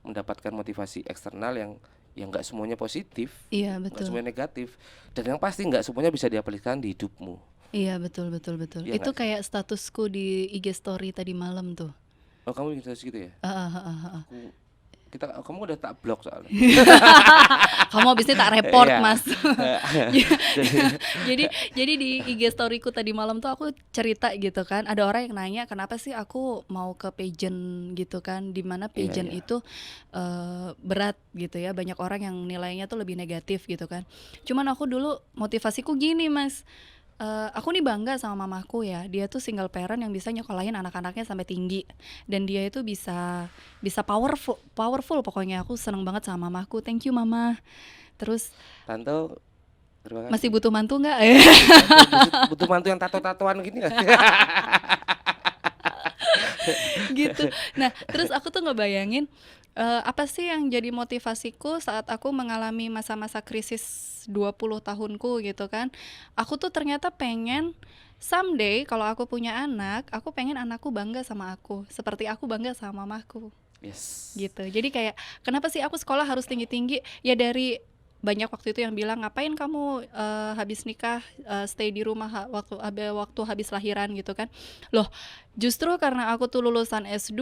mendapatkan motivasi eksternal yang nggak semuanya positif, nggak semuanya negatif, dan yang pasti nggak semuanya bisa diaplikasikan di hidupmu. Iya betul. Ya, itu kayak statusku di IG story tadi malam tuh. Oh, kamu gitu ya? kamu udah tak blok soalnya. Kamu habis ini tak report, Iya. Mas. Jadi di IG storyku tadi malam tuh aku cerita gitu kan, ada orang yang nanya kenapa sih aku mau ke pageant gitu kan, dimana Iya, pageant iya. itu berat gitu ya, banyak orang yang nilainya tuh lebih negatif gitu kan. Cuman aku dulu motivasiku gini, Mas. Aku nih bangga sama mamaku ya, dia tuh single parent yang bisa nyekolahin anak-anaknya sampai tinggi, dan dia itu bisa bisa powerful pokoknya. Aku seneng banget sama mamaku, thank you mama. Terus Tante, terima masih kasih. butuh mantu nggak? Tante butuh mantu yang tato-tatoan gini nggak? Gitu. Nah, terus aku tuh ngebayangin apa sih yang jadi motivasiku saat aku mengalami masa-masa krisis 20 tahunku gitu kan. Aku tuh ternyata pengen someday kalau aku punya anak, aku pengen anakku bangga sama aku, seperti aku bangga sama mamaku Yes. gitu. Jadi kayak kenapa sih aku sekolah harus tinggi-tinggi? Ya dari banyak waktu itu yang bilang ngapain kamu habis nikah stay di rumah waktu habis lahiran gitu kan. Loh, justru karena aku tuh lulusan S2,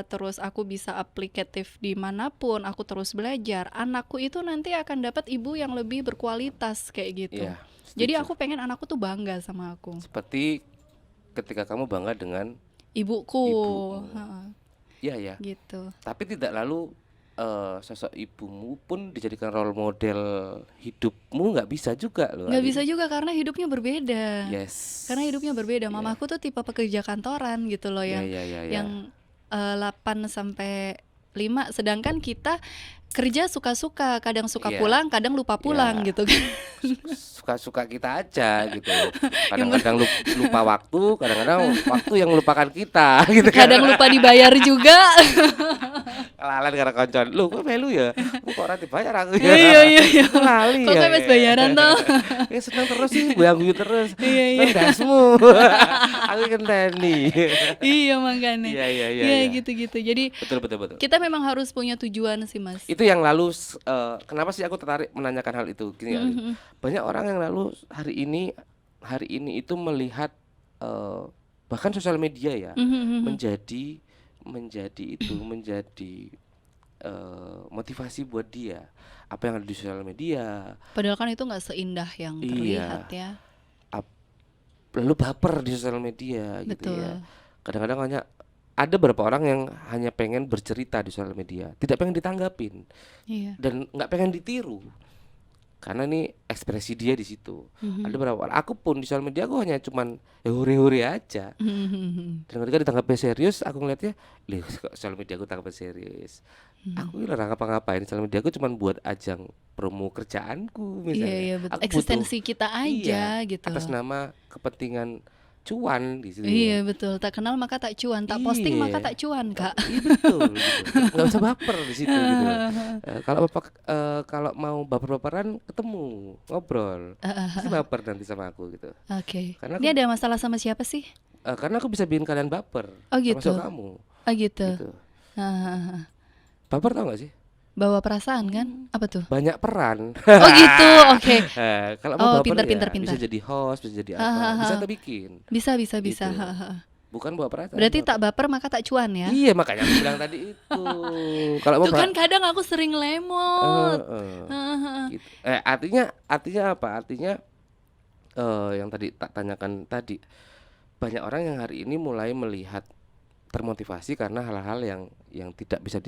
terus aku bisa aplikatif dimanapun, aku terus belajar, anakku itu nanti akan dapat ibu yang lebih berkualitas kayak gitu. Iya, Jadi setuju. aku pengen anakku tuh bangga sama aku, Seperti ketika kamu bangga dengan ibuku. ibumu. Heeh, Iya, ya. gitu. Tapi tidak lalu sosok ibumu pun dijadikan role model hidupmu, nggak bisa juga loh, Nggak Alin. bisa juga karena hidupnya berbeda. Yes. Karena hidupnya berbeda. Iya. Mamaku tuh tipe pekerja kantoran gitu loh, Iya, yang iya, iya, iya. yang 8 sampai 5, sedangkan kita kerja suka-suka, kadang suka Iya. pulang, kadang lupa pulang Iya. gitu kan. Suka-suka kita aja gitu. Kadang-kadang lupa waktu, kadang-kadang waktu yang melupakan kita gitu kan. Kadang lupa dibayar juga. Lalen karena koncon. Lu kok melu ya? Kok ora dibayar aku ya? Iya iya iya. Lali Kok ya. kayak mes bayaran toh? Ya seneng terus sih, guyu terus. Iya iya. Seneng dasmu. Aku kenteni. Iya makanya. Iya, iya, iya, Iya iya. gitu-gitu. Jadi Betul, betul, betul. kita memang harus punya tujuan sih, Mas. Itu yang lalu kenapa sih aku tertarik menanyakan hal itu gini, Alin. Mhm. Banyak orang yang lalu hari ini itu melihat bahkan sosial media ya Mhm. menjadi motivasi buat dia. Apa yang ada di sosial media. Padahal kan itu nggak seindah yang terlihat Iya. ya. Lalu baper di sosial media gitu ya. Betul. Kadang-kadang hanya ada beberapa orang yang hanya pengen bercerita di sosial media, tidak pengen ditanggapin Iya. dan nggak pengen ditiru. Karena ini ekspresi dia di situ. Mhm. Ada beberapa orang, aku pun di sosial media aku hanya cuman ya hore-hore aja. Mhm. Dan ketika ditanggapi serius, aku ngeliatnya, "Lih, kok sosial media aku tanggapi serius. Mhm. Aku ini orang ngapa-ngapain, sosial media aku cuman buat ajang promo kerjaanku Iya misalnya. iya betul. Aku butuh Eksistensi kita aja iya, gitu. atas nama kepentingan cuan di situ Iya ya. betul. Tak kenal maka tak cuan, tak posting maka Iya. tak cuan, Kak. Iya betul gitu. Nggak usah baper di situ gitu loh. Kalau mau baper-baperan ketemu, ngobrol. Pasti baper nanti sama aku gitu. Oke. Karena Ini aku ada masalah sama siapa sih? karena aku bisa bikin kalian baper, Oh termasuk gitu. kamu Oh gitu. gitu. Hahaha. Baper tau gak sih? Bawa perasaan kan? Apa tuh? Banyak peran. Oh gitu. Oke. Kalau mau Oh, baper pintar. bisa jadi host, bisa jadi apa, bisa terbikin. Bisa. Gitu. Hahaha. Bukan bawa perasaan. Berarti baper. tak baper maka tak cuan ya? Iya, makanya aku bilang tadi itu. Kalau mau Tuh kan kadang aku sering lemot. Hahaha. gitu. Artinya apa? Artinya yang tadi tak tanyakan tadi, banyak orang yang hari ini mulai melihat termotivasi karena hal-hal yang tidak bisa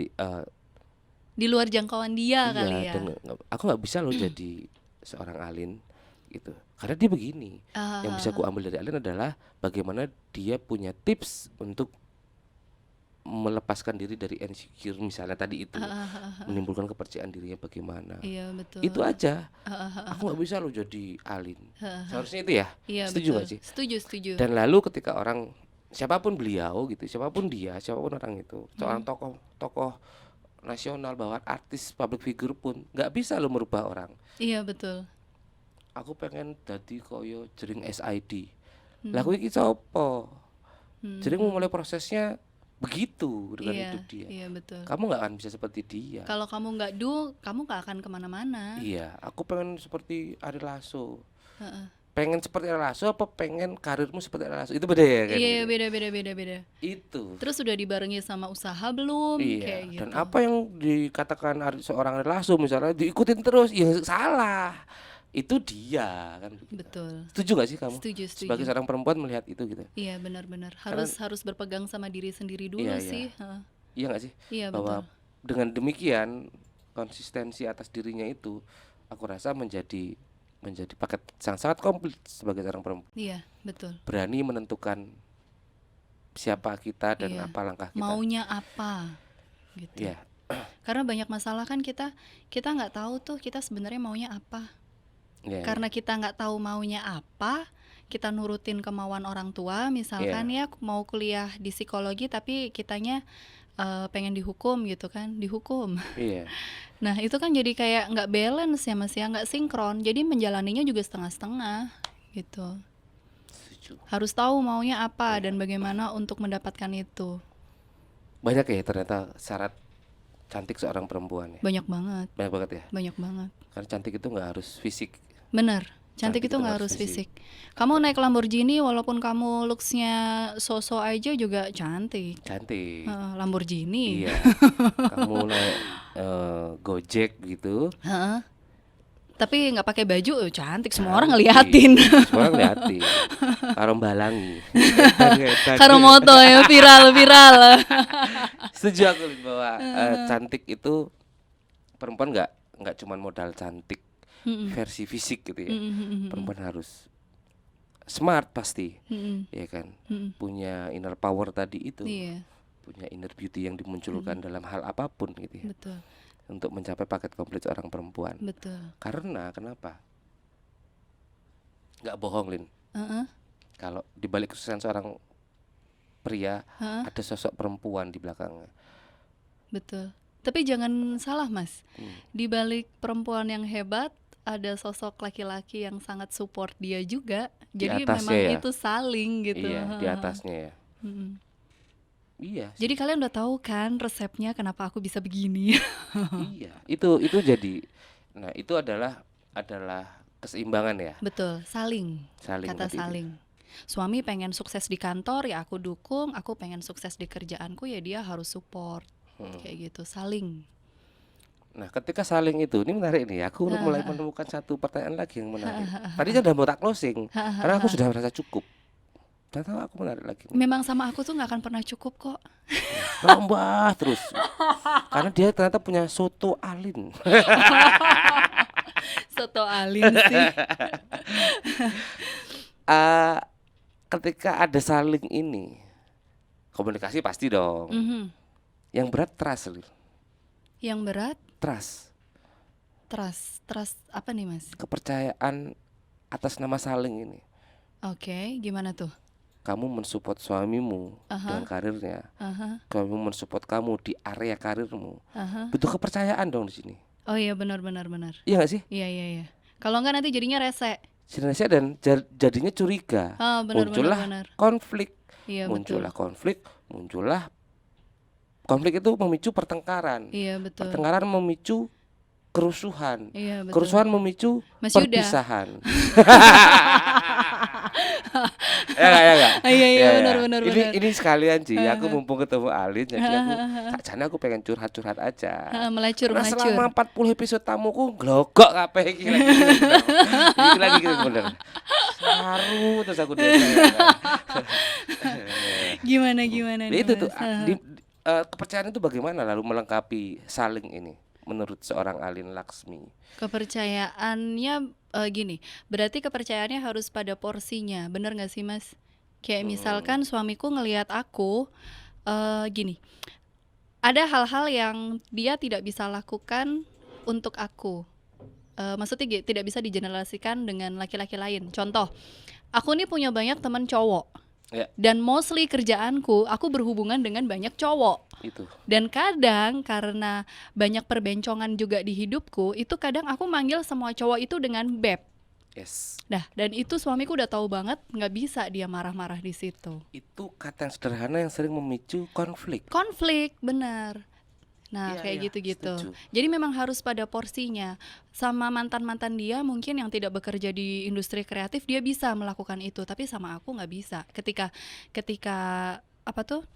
Di luar jangkauan dia kali ya. dan aku nggak bisa loh jadi seorang Alin gitu karena dia begini. Yang bisa aku ambil dari Alin adalah bagaimana dia punya tips untuk melepaskan diri dari insecure misalnya tadi itu, menimbulkan kepercayaan dirinya bagaimana. Iya betul. Itu aja. Aku nggak bisa loh jadi Alin. Seharusnya itu ya. Iya Setuju betul. nggak sih? Setuju. Dan lalu ketika orang siapapun beliau gitu, siapapun orang itu, seorang tokoh nasional, bahkan artis public figure pun nggak bisa lo merubah orang. Iya betul. Aku pengen dadi koyo Jering SID. Lah kuwi iki sapa? Jering mulai prosesnya begitu dengan Iya, hidup dia. iya betul. Kamu nggak akan bisa seperti dia. Kalau kamu nggak kamu nggak akan kemana-mana. Iya, aku pengen seperti Ari Lasso. Heeh. pengen seperti Ari Lasso apa pengen karirmu seperti Ari Lasso? Itu beda ya kan? Iya, gitu. beda. Itu. Terus udah dibarengi sama usaha belum? Kayak Iya. gitu. Dan apa yang dikatakan seorang Ari Lasso misalnya diikutin terus, ya salah. Itu dia kan. Betul. Setuju gak sih kamu? Setuju. Sebagai seorang perempuan melihat itu gitu. Iya, benar. Karena Harus berpegang sama diri sendiri dulu iya, sih. iya gak sih? Iya, Bahwa betul. dengan demikian konsistensi atas dirinya itu aku rasa menjadi paket yang sangat komplit sebagai seorang perempuan. Iya, betul. Berani menentukan siapa kita dan Iya. apa langkah kita. Maunya apa gitu. Iya. Karena banyak masalah kan kita nggak tahu tuh kita sebenarnya maunya apa. Iya, Karena kita nggak tahu maunya apa, kita nurutin kemauan orang tua, misalkan ya mau kuliah di psikologi tapi kitanya pengen dihukum gitu kan, dihukum. iya. Nah itu kan jadi kayak nggak balance ya Mas ya, nggak sinkron. Jadi menjalaninya juga setengah-setengah gitu. Setuju. Harus tahu maunya apa dan bagaimana untuk mendapatkan itu. Banyak ya ternyata syarat cantik seorang perempuan ya. Banyak banget, Banyak banget ya. banyak banget. Karena cantik itu nggak harus fisik. Bener, cantik itu nggak harus fisik. Kamu naik Lamborghini walaupun kamu looks-nya so-so aja juga cantik. Cantik. Lamborghini. Iya. Kamu naik Gojek gitu. Heeh. Tapi nggak pakai baju, cantik. Semua orang ngeliatin. Semua orang ngeliatin. Karo mbalangi. Karo moto ya viral. Setuju aku Lin, bahwa cantik itu perempuan nggak cuma modal cantik versi fisik gitu ya. Perempuan harus smart pasti, ya kan. Punya inner power tadi itu. Iya, Punya inner beauty yang dimunculkan dalam hal apapun gitu ya. betul, Untuk mencapai paket komplit seorang perempuan. betul. Karena kenapa? Nggak bohong Lin. Heeh, Kalau di balik kesuksesan seorang pria heeh, ada sosok perempuan di belakangnya. betul. Tapi jangan salah Mas, di balik perempuan yang hebat ada sosok laki-laki yang sangat support dia juga. Di Jadi atasnya memang ya? itu saling gitu. Iya, di Heeh. atasnya ya. Mm-mm. Iya, Jadi kalian udah tahu kan resepnya kenapa aku bisa begini? iya. Itu jadi. Nah, itu adalah keseimbangan ya, Betul, saling. saling Kata tadi itu. saling. Suami pengen sukses di kantor ya aku dukung, aku pengen sukses di kerjaanku ya dia harus support. Kayak gitu, saling. Nah, ketika saling itu, ini menarik nih. Aku mulai menemukan satu pertanyaan lagi yang menarik. Tadinya udah mau tak closing, karena aku sudah merasa cukup. Ternyata aku menarik lagi. Memang sama aku tuh nggak akan pernah cukup kok. Nambah terus. Karena dia ternyata punya soto alin. Soto alim sih. Ketika ada saling ini, komunikasi pasti dong. Mhm. Yang berat trust, Lil. Yang berat Trust, trust apa nih Mas? kepercayaan atas nama saling ini. Oke, gimana tuh? Kamu mensupport suamimu dengan karirnya, Aha, kamu mensupport kamu di area karirmu. aha. Butuh kepercayaan dong di sini. Oh iya benar. Iya nggak sih? Iya. Kalau nggak nanti jadinya rese. Indonesia dan jadinya curiga. Oh, benar. Konflik, Iya muncullah betul. konflik itu memicu pertengkaran. Iya betul. Pertengkaran memicu kerusuhan. Iya betul. Kerusuhan memicu Mas Yuda. perpisahan. Ya nggak? Iya, Ya, benar. Ini sekalian sih. Aku mumpung ketemu Alin, jadi sakjane aku pengen curhat aja. Melacur. Karena selama 40 episode tamuku glogok kabeh iki lagi. Iki lagi bener. Saru terus aku Gimana nih itu Mas? tuh kepercayaan itu bagaimana lalu melengkapi saling ini menurut seorang Alin Laksmi? Kepercayaannya gini, berarti kepercayaannya harus pada porsinya, bener nggak sih Mas? Kayak misalkan suamiku ngelihat aku gini, ada hal-hal yang dia tidak bisa lakukan untuk aku. Maksudnya tidak bisa digeneralisasikan dengan laki-laki lain. Contoh, aku nih punya banyak teman cowok. Ya. Dan mostly kerjaanku, aku berhubungan dengan banyak cowok. Itu. Dan kadang karena banyak perbencongan juga di hidupku, itu kadang aku manggil semua cowok itu dengan beb. Yes. Nah, dan itu suamiku udah tahu banget, nggak bisa dia marah-marah di situ. Itu kata yang sederhana yang sering memicu konflik. Konflik, benar. Nah, Iya, kayak iya, gitu-gitu. setuju. Jadi memang harus pada porsinya. Sama mantan-mantan dia mungkin yang tidak bekerja di industri kreatif dia bisa melakukan itu, tapi sama aku nggak bisa. Ketika ketika apa tuh?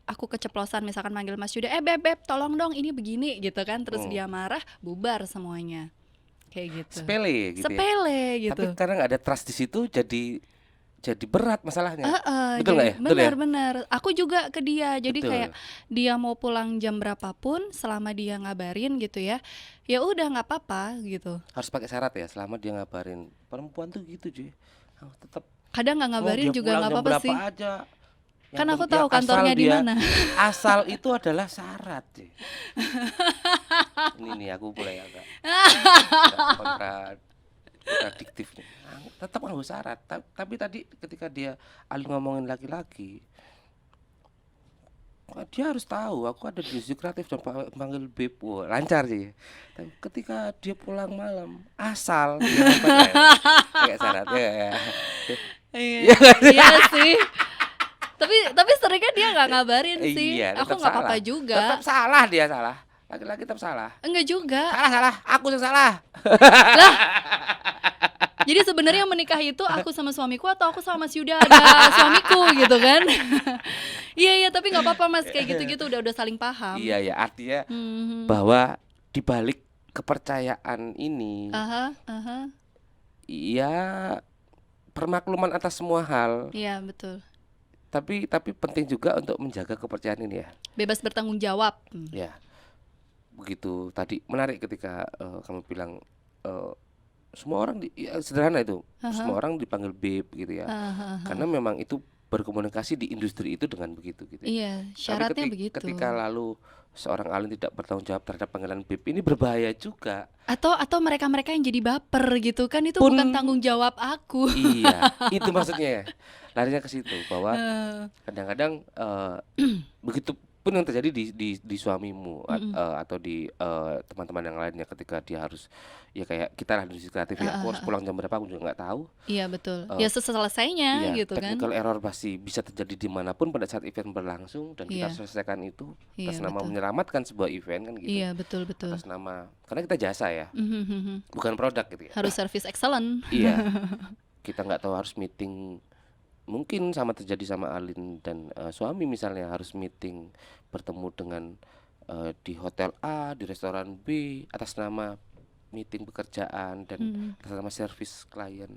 Aku keceplosan misalkan manggil Mas Yuda, beb beb tolong dong ini begini gitu kan, terus Hmm. dia marah, bubar semuanya. Kayak gitu. Sepele gitu ya. Sepele Tapi gitu. karena nggak ada trust di situ jadi berat masalahnya. Betul Jadi nggak ya? Betul ya? benar-benar. Aku juga ke dia. Jadi kayak Betul. dia mau pulang jam berapapun, selama dia ngabarin gitu ya, ya udah nggak apa-apa gitu. Harus pakai syarat ya, selama dia ngabarin. Perempuan tuh gitu cuy. Tetap Kadang nggak mau ngabarin dia juga pulang nggak jam apa-apa berapa sih. aja. Kan aku Yang tahu kantornya di dia mana. asal itu adalah syarat cuy. Ini nih aku mulai agak kontradiktif nih. Tetap harus syarat. Tapi tadi ketika dia Alin ngomongin laki-laki, dia harus tahu aku ada di industri kreatif dan panggil beb. Wah, lancar sih. Tapi ketika dia pulang malam, asal dia pakai syarat ya. Iya, iya sih. Tapi seringnya dia nggak ngabarin sih. Iya, Aku tetap nggak apa-apa salah. juga. Tetap salah dia salah. Laki-laki tetap salah. Enggak juga. Salah, aku yang salah. Jadi sebenarnya yang menikah itu aku sama suamiku atau aku sama Mas Yuda ada suamiku gitu kan? Iya tapi nggak apa-apa Mas, kayak gitu-gitu udah saling paham. Iya ya, artinya Mhm. bahwa di balik kepercayaan ini, Aha. ya permakluman atas semua hal. Iya betul. Tapi penting juga untuk menjaga kepercayaan ini ya. Bebas bertanggung jawab. Ya, begitu tadi menarik ketika kamu bilang semua orang ya, sederhana itu, semua orang dipanggil babe gitu ya. Karena memang itu berkomunikasi di industri itu dengan begitu gitu. Iya, Tapi syaratnya begitu. ketika lalu seorang Alin tidak bertanggung jawab terhadap panggilan babe, ini berbahaya juga. Atau mereka-mereka yang jadi baper gitu kan, itu Pun- bukan tanggung jawab aku. Iya, itu maksudnya. Larinya ke situ bahwa kadang-kadang begitu pun yang terjadi di suamimu atau di teman-teman yang lainnya ketika dia harus ya kayak kita lah di industri kreatif ya, aku harus pulang jam berapa aku juga nggak tahu. Iya betul. Ya selesainya Iya, gitu kan. technical error pasti bisa terjadi dimanapun pada saat event berlangsung dan kita Iya. selesaikan itu Iya, atas nama betul. menyelamatkan sebuah event kan gitu. Iya betul. Atas nama karena kita jasa ya, Mhm. bukan produk gitu ya. Harus service excellent. Iya. Kita nggak tahu harus meeting, mungkin sama terjadi sama Alin dan suami misalnya harus meeting bertemu dengan di hotel A, di restoran B atas nama meeting pekerjaan dan atas nama service klien.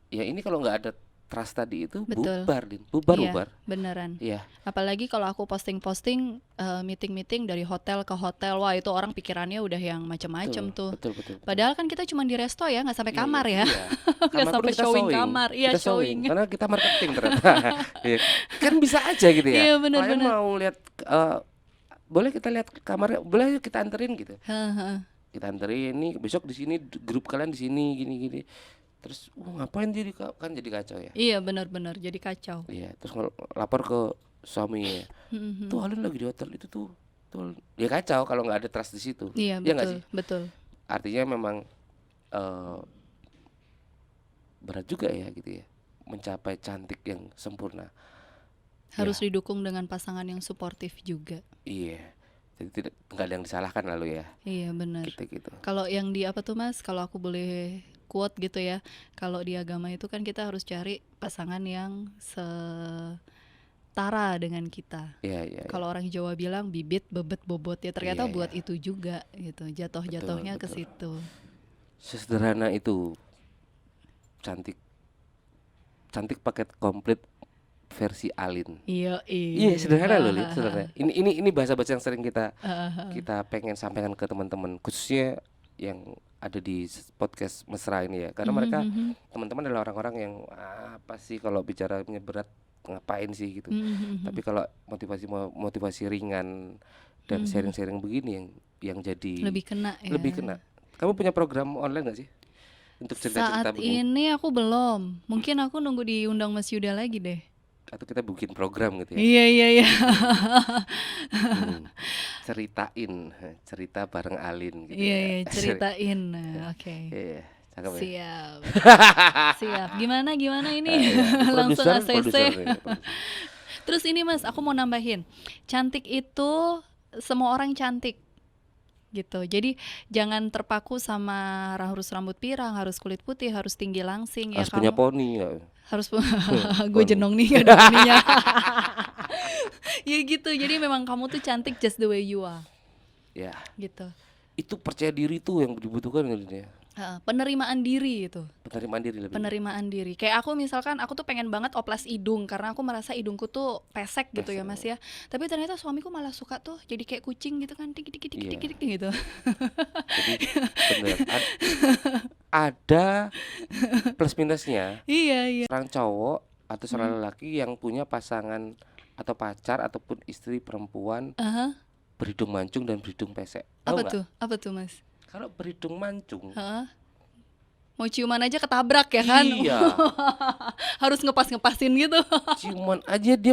Ya ini kalau nggak ada trust tadi itu Betul. bubar, Din. Bubar. Beneran. Iya. Apalagi kalau aku posting-posting meeting-meeting dari hotel ke hotel, wah itu orang pikirannya udah yang macem-macem tuh. Betul. Padahal kan kita cuma di resto ya, nggak sampai Iya, kamar ya. iya. Nggak Kamar pun sampai kita showing kamar. Iya, Kita showing. karena kita marketing ternyata. Iya. Kan bisa aja gitu ya. Iya, benar, Klien benar. mau lihat boleh kita lihat kamarnya, boleh yuk kita anterin gitu. Heeh. Kita anterin nih besok di sini grup kalian di sini gini. Terus ngapain jadi kan jadi kacau ya. Iya benar-benar jadi kacau. Iya, terus lapor ke suami ya. Tuh Alin lagi di hotel itu tuh. Ya kacau kalau nggak ada trust di situ. Iya Ya nggak sih? betul. Artinya memang berat juga ya gitu ya mencapai cantik yang sempurna. Harus didukung dengan pasangan yang suportif juga. Iya, jadi nggak ada yang disalahkan lalu ya. Iya benar. Gitu. Kalau yang di apa tuh Mas? Kalau aku boleh quote gitu ya. Kalau di agama itu kan kita harus cari pasangan yang setara dengan kita. Iya. Kalau orang Jawa bilang bibit, bebet, bobot ya ternyata Iya, buat itu juga gitu. Jatuhnya ke Betul. situ. Sesederhana itu, cantik paket komplit versi Alin. Iya. Iya sederhana loh, Lin, sederhana. Ini bahasa-bahasa yang sering kita pengen sampaikan ke teman-teman, khususnya yang ada di podcast Mesra ini ya, karena mereka teman-teman adalah orang-orang yang apa sih kalau bicaranya berat ngapain sih gitu. Tapi kalau motivasi ringan dan sharing-sharing begini yang jadi Lebih kena ya. lebih kena. Kamu punya program online nggak sih untuk cerita-cerita Saat begini? ini aku belum. Mungkin aku nunggu diundang Mas Yuda lagi deh. Atau kita bikin program gitu ya? Iya. Cerita bareng Alin gitu Iya, ya. ceritain. Nah, oke. Iya, cakep ya. Siap. Gimana ini? Iya, Langsung produser ACC. nih, produser. Terus ini Mas, aku mau nambahin. Cantik itu semua orang cantik gitu. Jadi jangan terpaku sama harus rambut pirang, harus kulit putih, harus tinggi langsing ya Harus punya kamu poni nggak? harus gue Poni. jenong nih gak ada poninya. Ya gitu. Jadi memang kamu tuh cantik just the way you are Ya, gitu. itu percaya diri tuh yang dibutuhkan gitu ya. Penerimaan diri itu. Penerimaan diri lebih. Penerimaan diri. Kayak aku misalkan aku tuh pengen banget oplas hidung karena aku merasa hidungku tuh pesek gitu ya Mas ya. Tapi ternyata suamiku malah suka tuh jadi kayak kucing gitu kan, dikit dikit dikit Iya. dikit gitu. Jadi bener ada plus minusnya. Iya iya. Seorang cowok atau seorang lelaki yang punya pasangan atau pacar ataupun istri perempuan Aha. berhidung mancung dan berhidung pesek. Tahu Apa nggak? tuh? Apa tuh Mas? Kalau berhidung mancung, Hah? Mau ciuman aja ketabrak ya kan? iya, Harus ngepas-ngepasin gitu. ciuman aja dia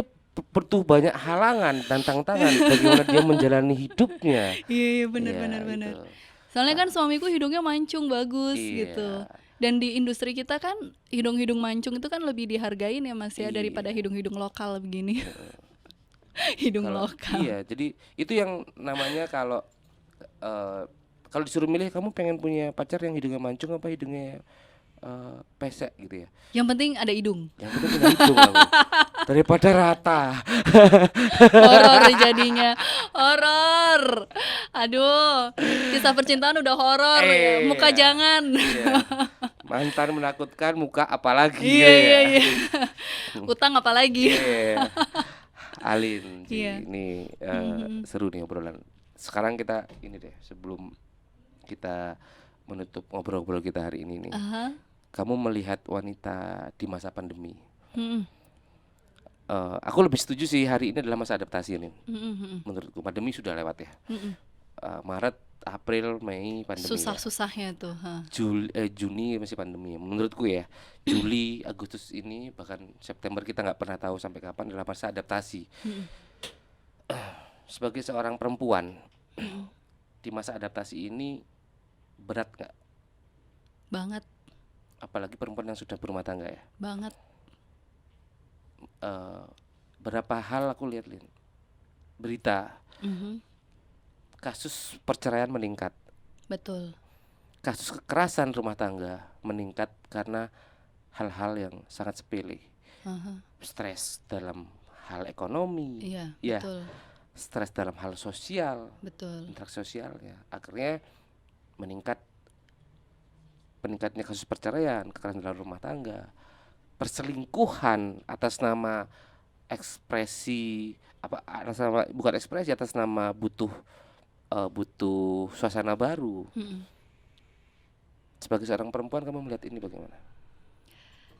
butuh banyak halangan dan tantangan bagaimana dia menjalani hidupnya. Iya iya benar Iya, benar benar. itu. Soalnya kan suamiku hidungnya mancung bagus Iya. gitu. Dan di industri kita kan hidung-hidung mancung itu kan lebih dihargain ya Mas ya Iya. daripada hidung-hidung lokal begini. Hidung Kalau lokal. iya, jadi itu yang namanya kalau disuruh milih kamu pengen punya pacar yang hidungnya mancung apa hidungnya pesek gitu ya. Yang penting ada hidung. Yang penting punya hidung aku. Daripada rata. Horor jadinya. Horor. Aduh, kisah percintaan udah horor ya. Muka Iya. jangan. Iya. Mantan menakutkan, muka apalagi Iya ya. iya iya. Utang apalagi. Iya. Alin, Ji, Iya. ini seru nih obrolan. Sekarang kita ini deh, sebelum kita menutup ngobrol-ngobrol kita hari ini nih. Aha. Kamu melihat wanita di masa pandemi. Mm-mm. Aku lebih setuju sih hari ini adalah masa adaptasi nih. Mm-mm. Menurutku pandemi sudah lewat ya. Mm-mm. Maret, April, Mei pandemi. Ya. Susah-susahnya tuh. Juni masih pandemi. Menurutku ya, Juli, Agustus ini bahkan September kita nggak pernah tahu sampai kapan adalah masa adaptasi. Mm-mm. Sebagai seorang perempuan di masa adaptasi ini berat nggak? Banget, Apalagi perempuan yang sudah berumah tangga ya. banget. Berapa hal aku lihat Lin, berita Mhm. kasus perceraian meningkat, Betul. kasus kekerasan rumah tangga meningkat karena hal-hal yang sangat sepele, Aha. stres dalam hal ekonomi, Iya, ya, betul. stres dalam hal sosial, Betul. interaksi sosialnya, akhirnya meningkatnya kasus perceraian, kekerasan dalam rumah tangga, perselingkuhan atas nama ekspresi atas nama bukan ekspresi atas nama butuh suasana baru. Mm-mm. Sebagai seorang perempuan kamu melihat ini bagaimana?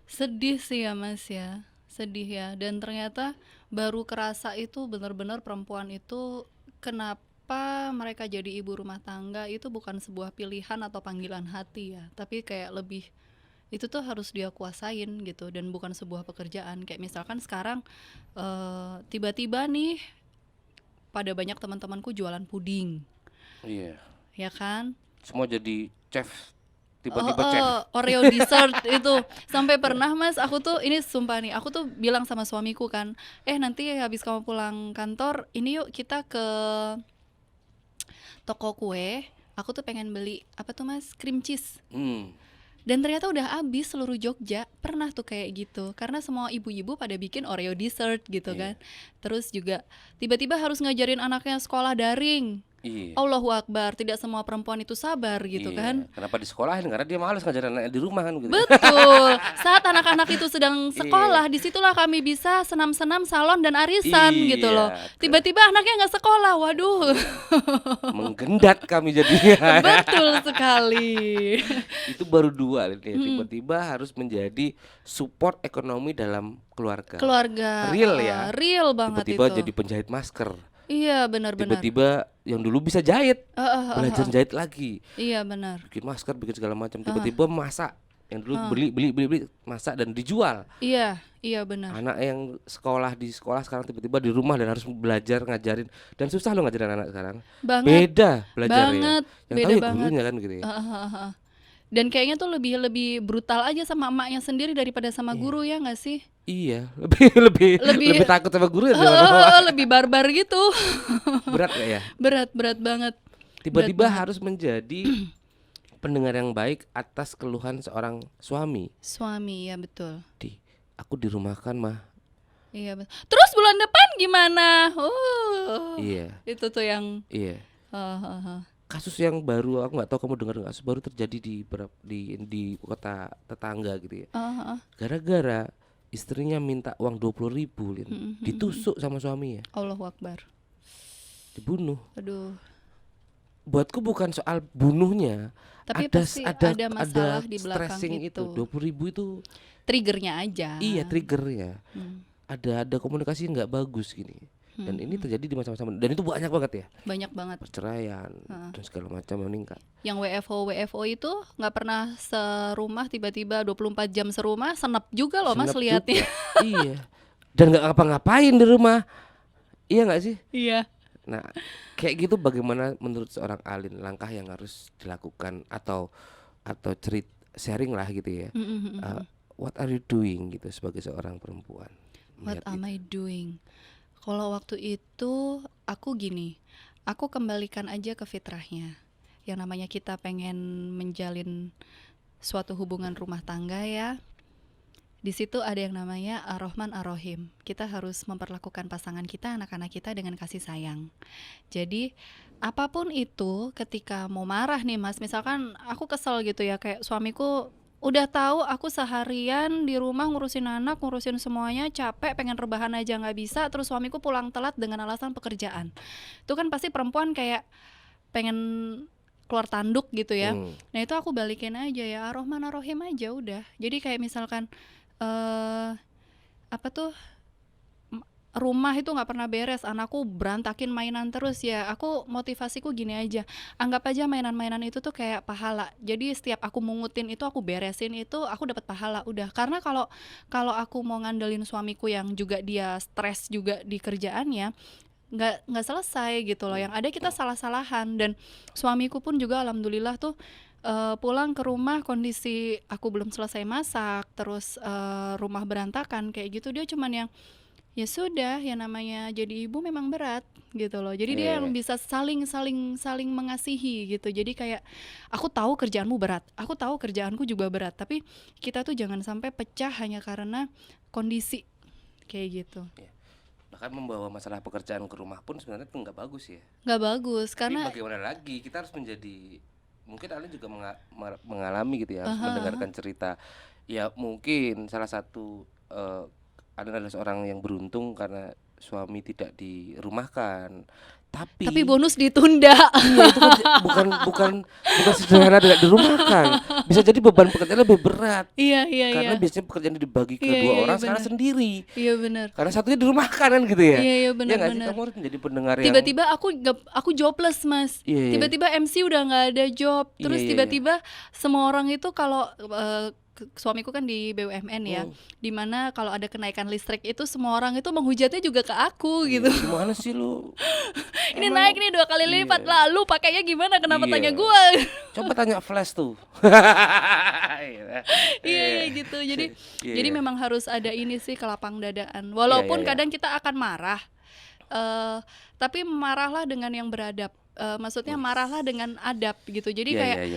Sedih sih ya Mas ya, sedih ya. Dan ternyata baru kerasa itu benar-benar perempuan itu kenapa mereka jadi ibu rumah tangga itu bukan sebuah pilihan atau panggilan hati ya, tapi kayak lebih itu tuh harus dia kuasain gitu dan bukan sebuah pekerjaan. Kayak misalkan sekarang tiba-tiba nih pada banyak teman-temanku jualan puding, Iya, ya kan? semua jadi chef, tiba-tiba chef. Oreo dessert itu sampai pernah Mas, aku tuh ini sumpah nih, aku tuh bilang sama suamiku kan, nanti habis kamu pulang kantor, ini yuk kita ke toko kue. Aku tuh pengen beli apa tuh Mas, cream cheese. Dan ternyata udah habis seluruh Jogja. Pernah tuh kayak gitu. Karena semua ibu-ibu pada bikin Oreo dessert gitu kan. Terus juga tiba-tiba harus ngajarin anaknya sekolah daring. Iya. Allahu Akbar, tidak semua perempuan itu sabar gitu Iya. kan. Kenapa disekolahin? Karena dia malas ngajarin anaknya di rumah kan gitu. Betul. Saat anak-anak itu sedang sekolah, disitulah kami bisa senam-senam, salon dan arisan Iya, gitu loh. Tiba-tiba anaknya nggak sekolah, waduh. Menggendat kami jadinya. Betul sekali. Itu baru dua Lin, ya. Tiba-tiba harus menjadi support ekonomi dalam keluarga. Keluarga. Real ya. Real banget Tiba-tiba itu. jadi penjahit masker. Iya benar-benar. Tiba-tiba yang dulu bisa jahit, belajar jahit lagi. Iya benar. Bikin masker, bikin segala macam. Tiba-tiba masak. Yang dulu beli masak dan dijual. Iya, iya benar. Anak yang di sekolah sekarang tiba-tiba di rumah dan harus belajar ngajarin, dan susah loh ngajarin anak sekarang. Banget. Beda belajarnya. Banget. Yang Beda tahu ya banget. gurunya kan gitu ya. Dan kayaknya tuh lebih lebih brutal aja sama emaknya sendiri daripada sama Iya. guru, ya nggak sih? Iya, lebih lebih Lebih lebih takut sama guru ya daripada sama lebih barbar gitu. berat nggak ya? Berat banget. Berat Tiba-tiba banget. harus menjadi pendengar yang baik atas keluhan seorang suami. Suami, ya betul. Aku dirumahkan mah. Iya, terus bulan depan gimana? Iya, Itu tuh yang iya. uh. Kasus yang baru, aku nggak tahu kamu dengar nggak, kasus baru terjadi di kota tetangga gitu ya. Gara-gara istrinya minta uang 20.000, Lin. Ditusuk sama suaminya, Allahu Akbar. dibunuh. Aduh. Buatku bukan soal bunuhnya, Tapi ada pasti ada ada masalah di belakang stressing itu. itu. 20.000 itu Triggernya aja. iya triggernya. Hmm. Ada komunikasi nggak bagus gini. Dan ini terjadi di masa-masa, dan itu banyak banget ya. Banyak banget. Perceraian dan segala macam meningkat. Yang WFO itu nggak pernah serumah, tiba-tiba 24 jam serumah, senep juga loh Mas Senep liatnya. juga. Iya. Dan nggak ngapa-ngapain di rumah. Iya nggak sih? Iya. Nah, kayak gitu bagaimana menurut seorang Alin langkah yang harus dilakukan atau sharing lah gitu ya. What are you doing gitu sebagai seorang perempuan? What melihat am itu? I doing? Kalau waktu itu aku gini, aku kembalikan aja ke fitrahnya. Yang namanya kita pengen menjalin suatu hubungan rumah tangga ya. Di situ ada yang namanya Ar-Rahman Ar-Rahim. Kita harus memperlakukan pasangan kita, anak-anak kita dengan kasih sayang. Jadi apapun itu, ketika mau marah nih Mas, misalkan aku kesel gitu ya, kayak suamiku udah tahu aku seharian di rumah ngurusin anak, ngurusin semuanya, capek, pengen rebahan aja nggak bisa, terus suamiku pulang telat dengan alasan pekerjaan. Itu kan pasti perempuan kayak pengen keluar tanduk gitu ya. Nah itu aku balikin aja ya, Ar-Rahman Ar-Rahim aja udah. Jadi kayak misalkan apa tuh, rumah itu nggak pernah beres, anakku berantakin mainan terus ya. Aku motivasiku gini aja, anggap aja mainan-mainan itu tuh kayak pahala. Jadi setiap aku mungutin itu, aku beresin itu, aku dapat pahala udah. Karena kalau aku mau ngandelin suamiku yang juga dia stres juga di kerjaannya, nggak selesai gitu loh. Yang ada kita salah-salahan. Dan suamiku pun juga alhamdulillah tuh pulang ke rumah kondisi aku belum selesai masak, terus rumah berantakan kayak gitu, dia cuman yang ya sudah, ya namanya jadi ibu memang berat gitu loh. Jadi dia yang bisa saling mengasihi gitu. Jadi kayak aku tahu kerjaanmu berat, aku tahu kerjaanku juga berat, tapi kita tuh jangan sampai pecah hanya karena kondisi kayak gitu. Bahkan membawa masalah pekerjaan ke rumah pun sebenarnya itu nggak bagus ya. Nggak bagus karena tapi bagaimana lagi, kita harus menjadi, mungkin Alin juga mengalami gitu ya, harus mendengarkan cerita. Ya mungkin salah satu Alin adalah seorang yang beruntung karena suami tidak dirumahkan, tapi bonus ditunda. Iya, itu kan bukan sederhana tidak dirumahkan. Bisa jadi beban pekerjaan lebih berat. Iya. Karena biasanya pekerjaan dibagi ke dua orang, sekarang sendiri. Iya benar. Karena satunya dirumahkan kan gitu ya. Iya benar. Ya kamu harus menjadi pendengar yang tiba-tiba aku jobless Mas. Iya. Tiba-tiba MC udah nggak ada job. Terus tiba-tiba semua orang itu kalau suamiku kan di BUMN ya, dimana kalau ada kenaikan listrik itu semua orang itu menghujatnya juga ke aku gitu. Gimana sih lu? Ini naik nih 2 kali lipat, lalu pakainya gimana? Kenapa tanya gua? Coba tanya Flash tuh. Iya gitu. Jadi memang harus ada ini sih, kelapang dadaan. Walaupun kadang kita akan marah, tapi marahlah dengan yang beradab. Maksudnya marahlah dengan adab gitu. Jadi kayak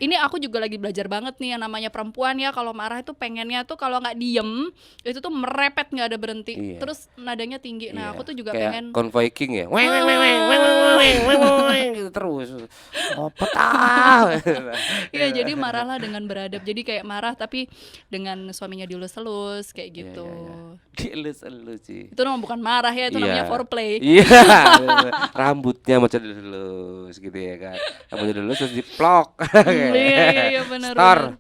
ini aku juga lagi belajar banget nih, yang namanya perempuan ya, kalau marah itu pengennya tuh kalau nggak diem itu tuh merepet, nggak ada berhenti, terus nadanya tinggi. Nah aku tuh juga kayak pengen Convoy King ya, gitu terus. Iya, jadi marahlah dengan beradab. Jadi kayak marah tapi dengan suaminya dielus-elus kayak gitu. Dielus-elus sih. Itu namanya bukan marah ya, itu namanya foreplay. Iya. Rambutnya macam dilus gitu ya kan. Rambutnya dilus terus diplok. Iya benar.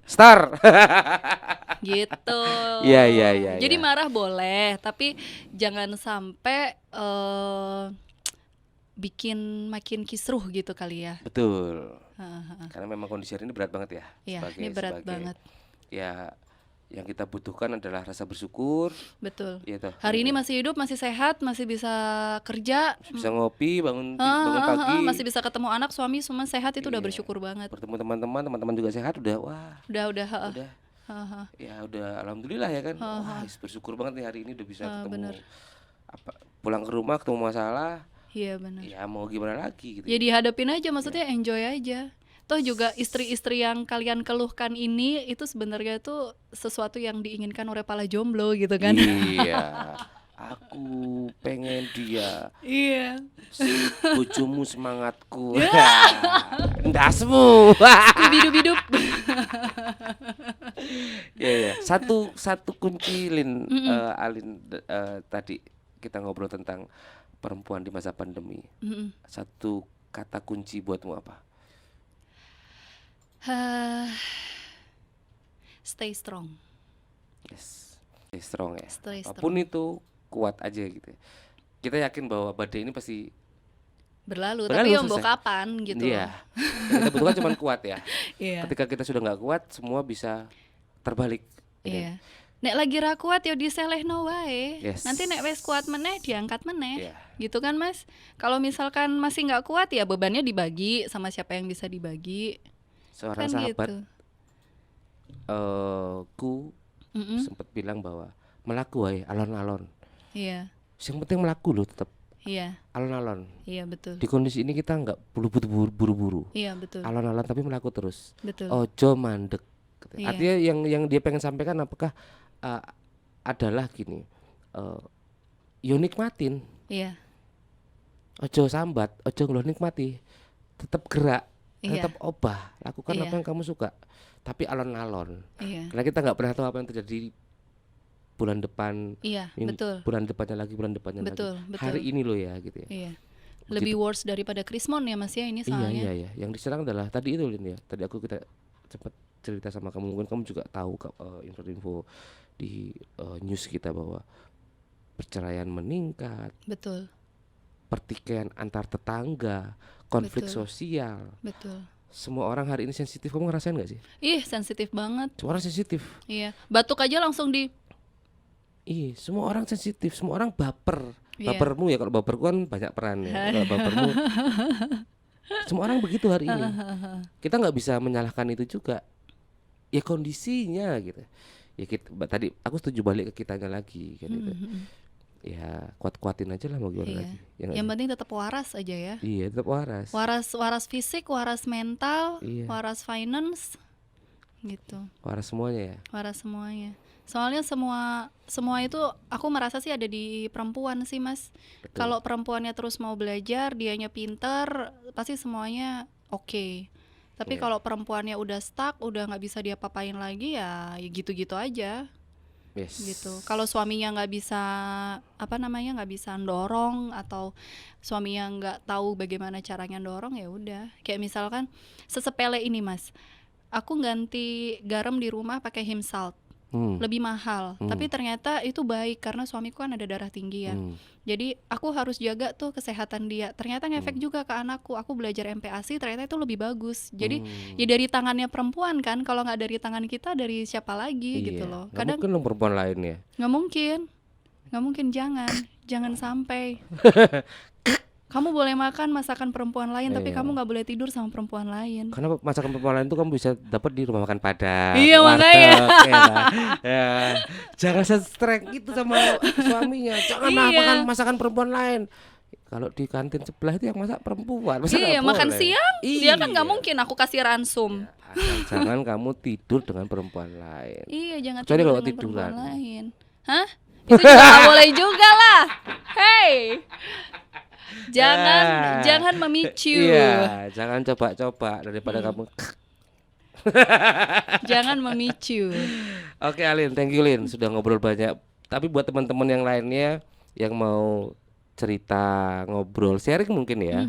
Star. Gitu. Iya. Jadi marah boleh, tapi jangan sampai bikin makin kisruh gitu kali ya. Betul. Karena memang kondisi hari ini berat banget ya. Iya, ini berat banget. Ya Yang kita butuhkan adalah rasa bersyukur, Betul. ya toh. Hari ini masih hidup, masih sehat, masih bisa kerja, Bisa ngopi, bangun pagi, masih bisa ketemu anak, suami, semua sehat, itu udah Iya. bersyukur banget. bertemu teman-teman juga sehat, udah wah, Udah, udah ya udah alhamdulillah ya kan. Wah, bersyukur banget nih hari ini udah bisa ketemu. bener. Apa pulang ke rumah ketemu masalah, Iya benar. ya mau gimana lagi gitu. Ya dihadapin aja, maksudnya enjoy aja. Toh juga istri-istri yang kalian keluhkan ini itu sebenarnya tuh sesuatu yang diinginkan oleh para jomblo gitu kan. Iya. Aku pengen dia. Iya. Bojomu semangatku. Ndasmu. Hidup-hidup. Ya. Satu kunci Lin, Alin, tadi kita ngobrol tentang perempuan di masa pandemi. Satu kata kunci buatmu apa? Stay strong. Yes. Stay strong ya. Stay strong. Apapun itu kuat aja gitu. Kita yakin bahwa badai ini pasti Berlalu, Berlalu, tapi mbok selesai. kapan gitu. iya. Yang kita butuhkan cuma kuat ya. Iya. Ketika kita sudah nggak kuat, semua bisa terbalik. ya kan? Iya. Nek lagi ra kuat ya diselehno wae. Yes. Nanti nek wis kuat meneh diangkat meneh. Iya. Gitu kan, Mas? Kalau misalkan masih nggak kuat ya bebannya dibagi sama siapa yang bisa dibagi. Seorang Kan sahabat gitu. ku sempat bilang bahwa melaku wae alon-alon. Iya. Yang penting melaku loh, tetap Iya. alon-alon. Iya, betul. Di kondisi ini kita nggak perlu buru-buru. Iya, betul. Alon-alon tapi melaku terus. Betul. Ojo mandek. Iya. Artinya yang dia pengen sampaikan apakah adalah gini. Yo nikmatin. Iya. Ojo sambat, ojo ngeluh, nikmati. Tetap gerak, Iya. tetap obah, lakukan Iya. apa yang kamu suka. Tapi alon-alon. Iya. Karena kita nggak pernah tahu apa yang terjadi bulan depan. Iya, betul. Bulan depannya lagi, bulan depannya Betul, lagi. betul. Hari ini loh ya gitu ya. Iya. Lebih worse daripada Krismon ya, Mas ya, ini soalnya. Iya. Yang diserang adalah tadi itu Lin ya. Tadi kita sempat cerita sama kamu, mungkin kamu juga tahu info-info di news kita bahwa perceraian meningkat, Betul. pertikaian antar tetangga, konflik Betul. sosial. Betul. Semua orang hari ini sensitif. Kamu ngerasain gak sih? Ih, sensitif banget. Semua orang sensitif. Iya. Batuk aja langsung di Iya, semua orang sensitif, semua orang baper. Iya. Bapermu ya, kalau baperku kan banyak peran ya. Kalau bapermu, semua orang begitu hari ini. Kita nggak bisa menyalahkan itu juga. Ya kondisinya gitu. Ya tadi aku setuju balik ke kitanya lagi kan gitu. Ya kuat-kuatin aja lah, mau gimana Iya. lagi. Ya nggak Yang sih? penting tetap waras aja ya. Iya, tetap waras. Waras fisik, waras mental, Iya. waras finance gitu. Waras semuanya ya. Waras semuanya. Soalnya semua itu aku merasa sih ada di perempuan sih, Mas. Betul. Kalau perempuannya terus mau belajar, dianya pinter, pasti semuanya oke. Tapi Iya. kalau perempuannya udah stuck, udah nggak bisa diapa-apain lagi ya gitu-gitu aja Yes. gitu. Kalau suaminya nggak bisa nggak bisa dorong, atau suaminya nggak tahu bagaimana caranya dorong, ya udah. Kayak misalkan sesepele ini, Mas. Aku ganti garam di rumah pakai Him salt. Lebih mahal, tapi ternyata itu baik karena suamiku kan ada darah tinggi ya. Jadi aku harus jaga tuh kesehatan dia. Ternyata ngefek juga ke anakku. Aku belajar MPASI, ternyata itu lebih bagus. Jadi ya dari tangannya perempuan kan. Kalau nggak dari tangan kita, dari siapa lagi gitu loh. Nggak Kadang mungkin dong perempuan lain ya. nggak mungkin, jangan sampai. Kamu boleh makan masakan perempuan lain, tapi Iya. kamu nggak boleh tidur sama perempuan lain. Karena masakan perempuan lain tuh kamu bisa dapat di rumah makan Padang. Iya, warteg, makanya. ya lah. Ya. Jangan streng gitu sama suaminya. Jangan Iya. makan masakan perempuan lain. Kalau di kantin sebelah itu yang masak perempuan. Masa Iya, nggak makan boleh? siang dia kan nggak Iya. mungkin aku kasih ransum. Asal jangan kamu tidur dengan perempuan lain. Iya, jangan Kecuali tidur kalau dengan tiduran. perempuan lain. Hah? Itu juga nggak boleh juga lah. Hey, jangan memicu. Iya, jangan coba-coba daripada kamu. Jangan memicu. Oke Alin, thank you Lin sudah ngobrol banyak. Tapi buat teman-teman yang lainnya yang mau cerita, ngobrol, sharing mungkin ya,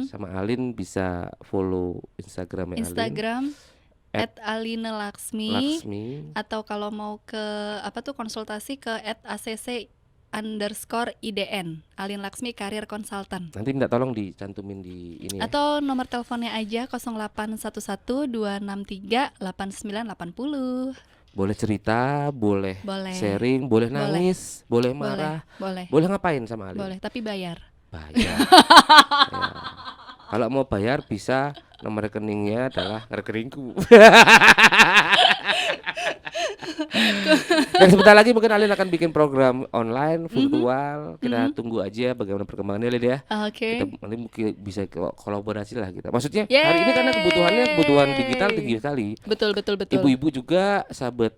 sama Alin bisa follow Instagramnya Instagram @alinelaksmi. Laksmi. Atau kalau mau ke konsultasi ke @acc_IDN, Alin Laksmi Career Consultant. Nanti minta tolong dicantumin di ini ya. Atau nomor teleponnya aja 0811 263 8980. Boleh cerita, boleh Boleh. sharing, boleh Boleh. nangis, boleh Boleh. marah, Boleh. boleh ngapain sama Alin? Boleh, tapi bayar. Bayar. Ya. Kalau mau bayar bisa, nomor rekeningnya adalah rekeningku. Dan sebentar lagi mungkin Alin akan bikin program online virtual. Kita tunggu aja bagaimana perkembangannya, Lid ya. Kita Oke. nanti mungkin bisa kolaborasi lah kita. Maksudnya hari ini karena kebutuhan digital tinggi Yeay. sekali. Betul. Ibu-ibu juga, sahabat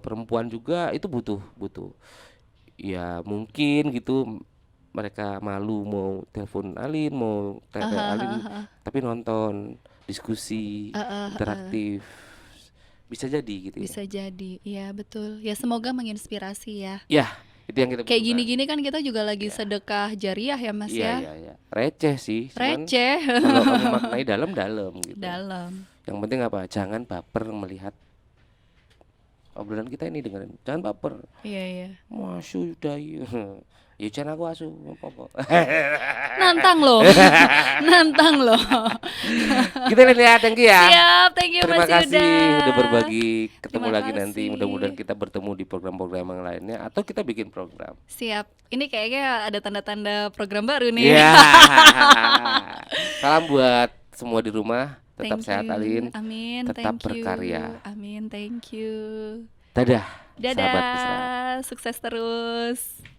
perempuan juga itu butuh. Ya mungkin gitu mereka malu mau telepon Alin, mau tanya Alin, tapi nonton, diskusi, interaktif. Bisa jadi gitu ya. Bisa jadi. Iya, betul. Ya semoga menginspirasi ya. Ya, itu yang kita Kayak butuhkan. gini-gini kan kita juga lagi sedekah jariah ya, Mas ya. Iya. Receh sih, cuman Receh. kalau kamu maknai dalam gitu. Dalam. Yang penting apa? Jangan baper melihat obrolan kita ini, dengerin. Jangan baper. Iya. Masuk dayu. Ya jangan aku asu apa-apa. Nantang loh. Nantang loh. Kita lihat, thank you ya. Siap, thank you Terima Mas kasih Yuda. udah berbagi. Ketemu Terima lagi nanti. kasih. Mudah-mudahan kita bertemu di program-program yang lainnya atau kita bikin program. Siap. Ini kayaknya ada tanda-tanda program baru nih. Iya. Salam buat semua di rumah. Tetap Thank sehat you. Alin. Amin. Tetap Thank you. berkarya. Amin. Thank you. Dadah. Sahabat mesra. Dadah. Sukses terus.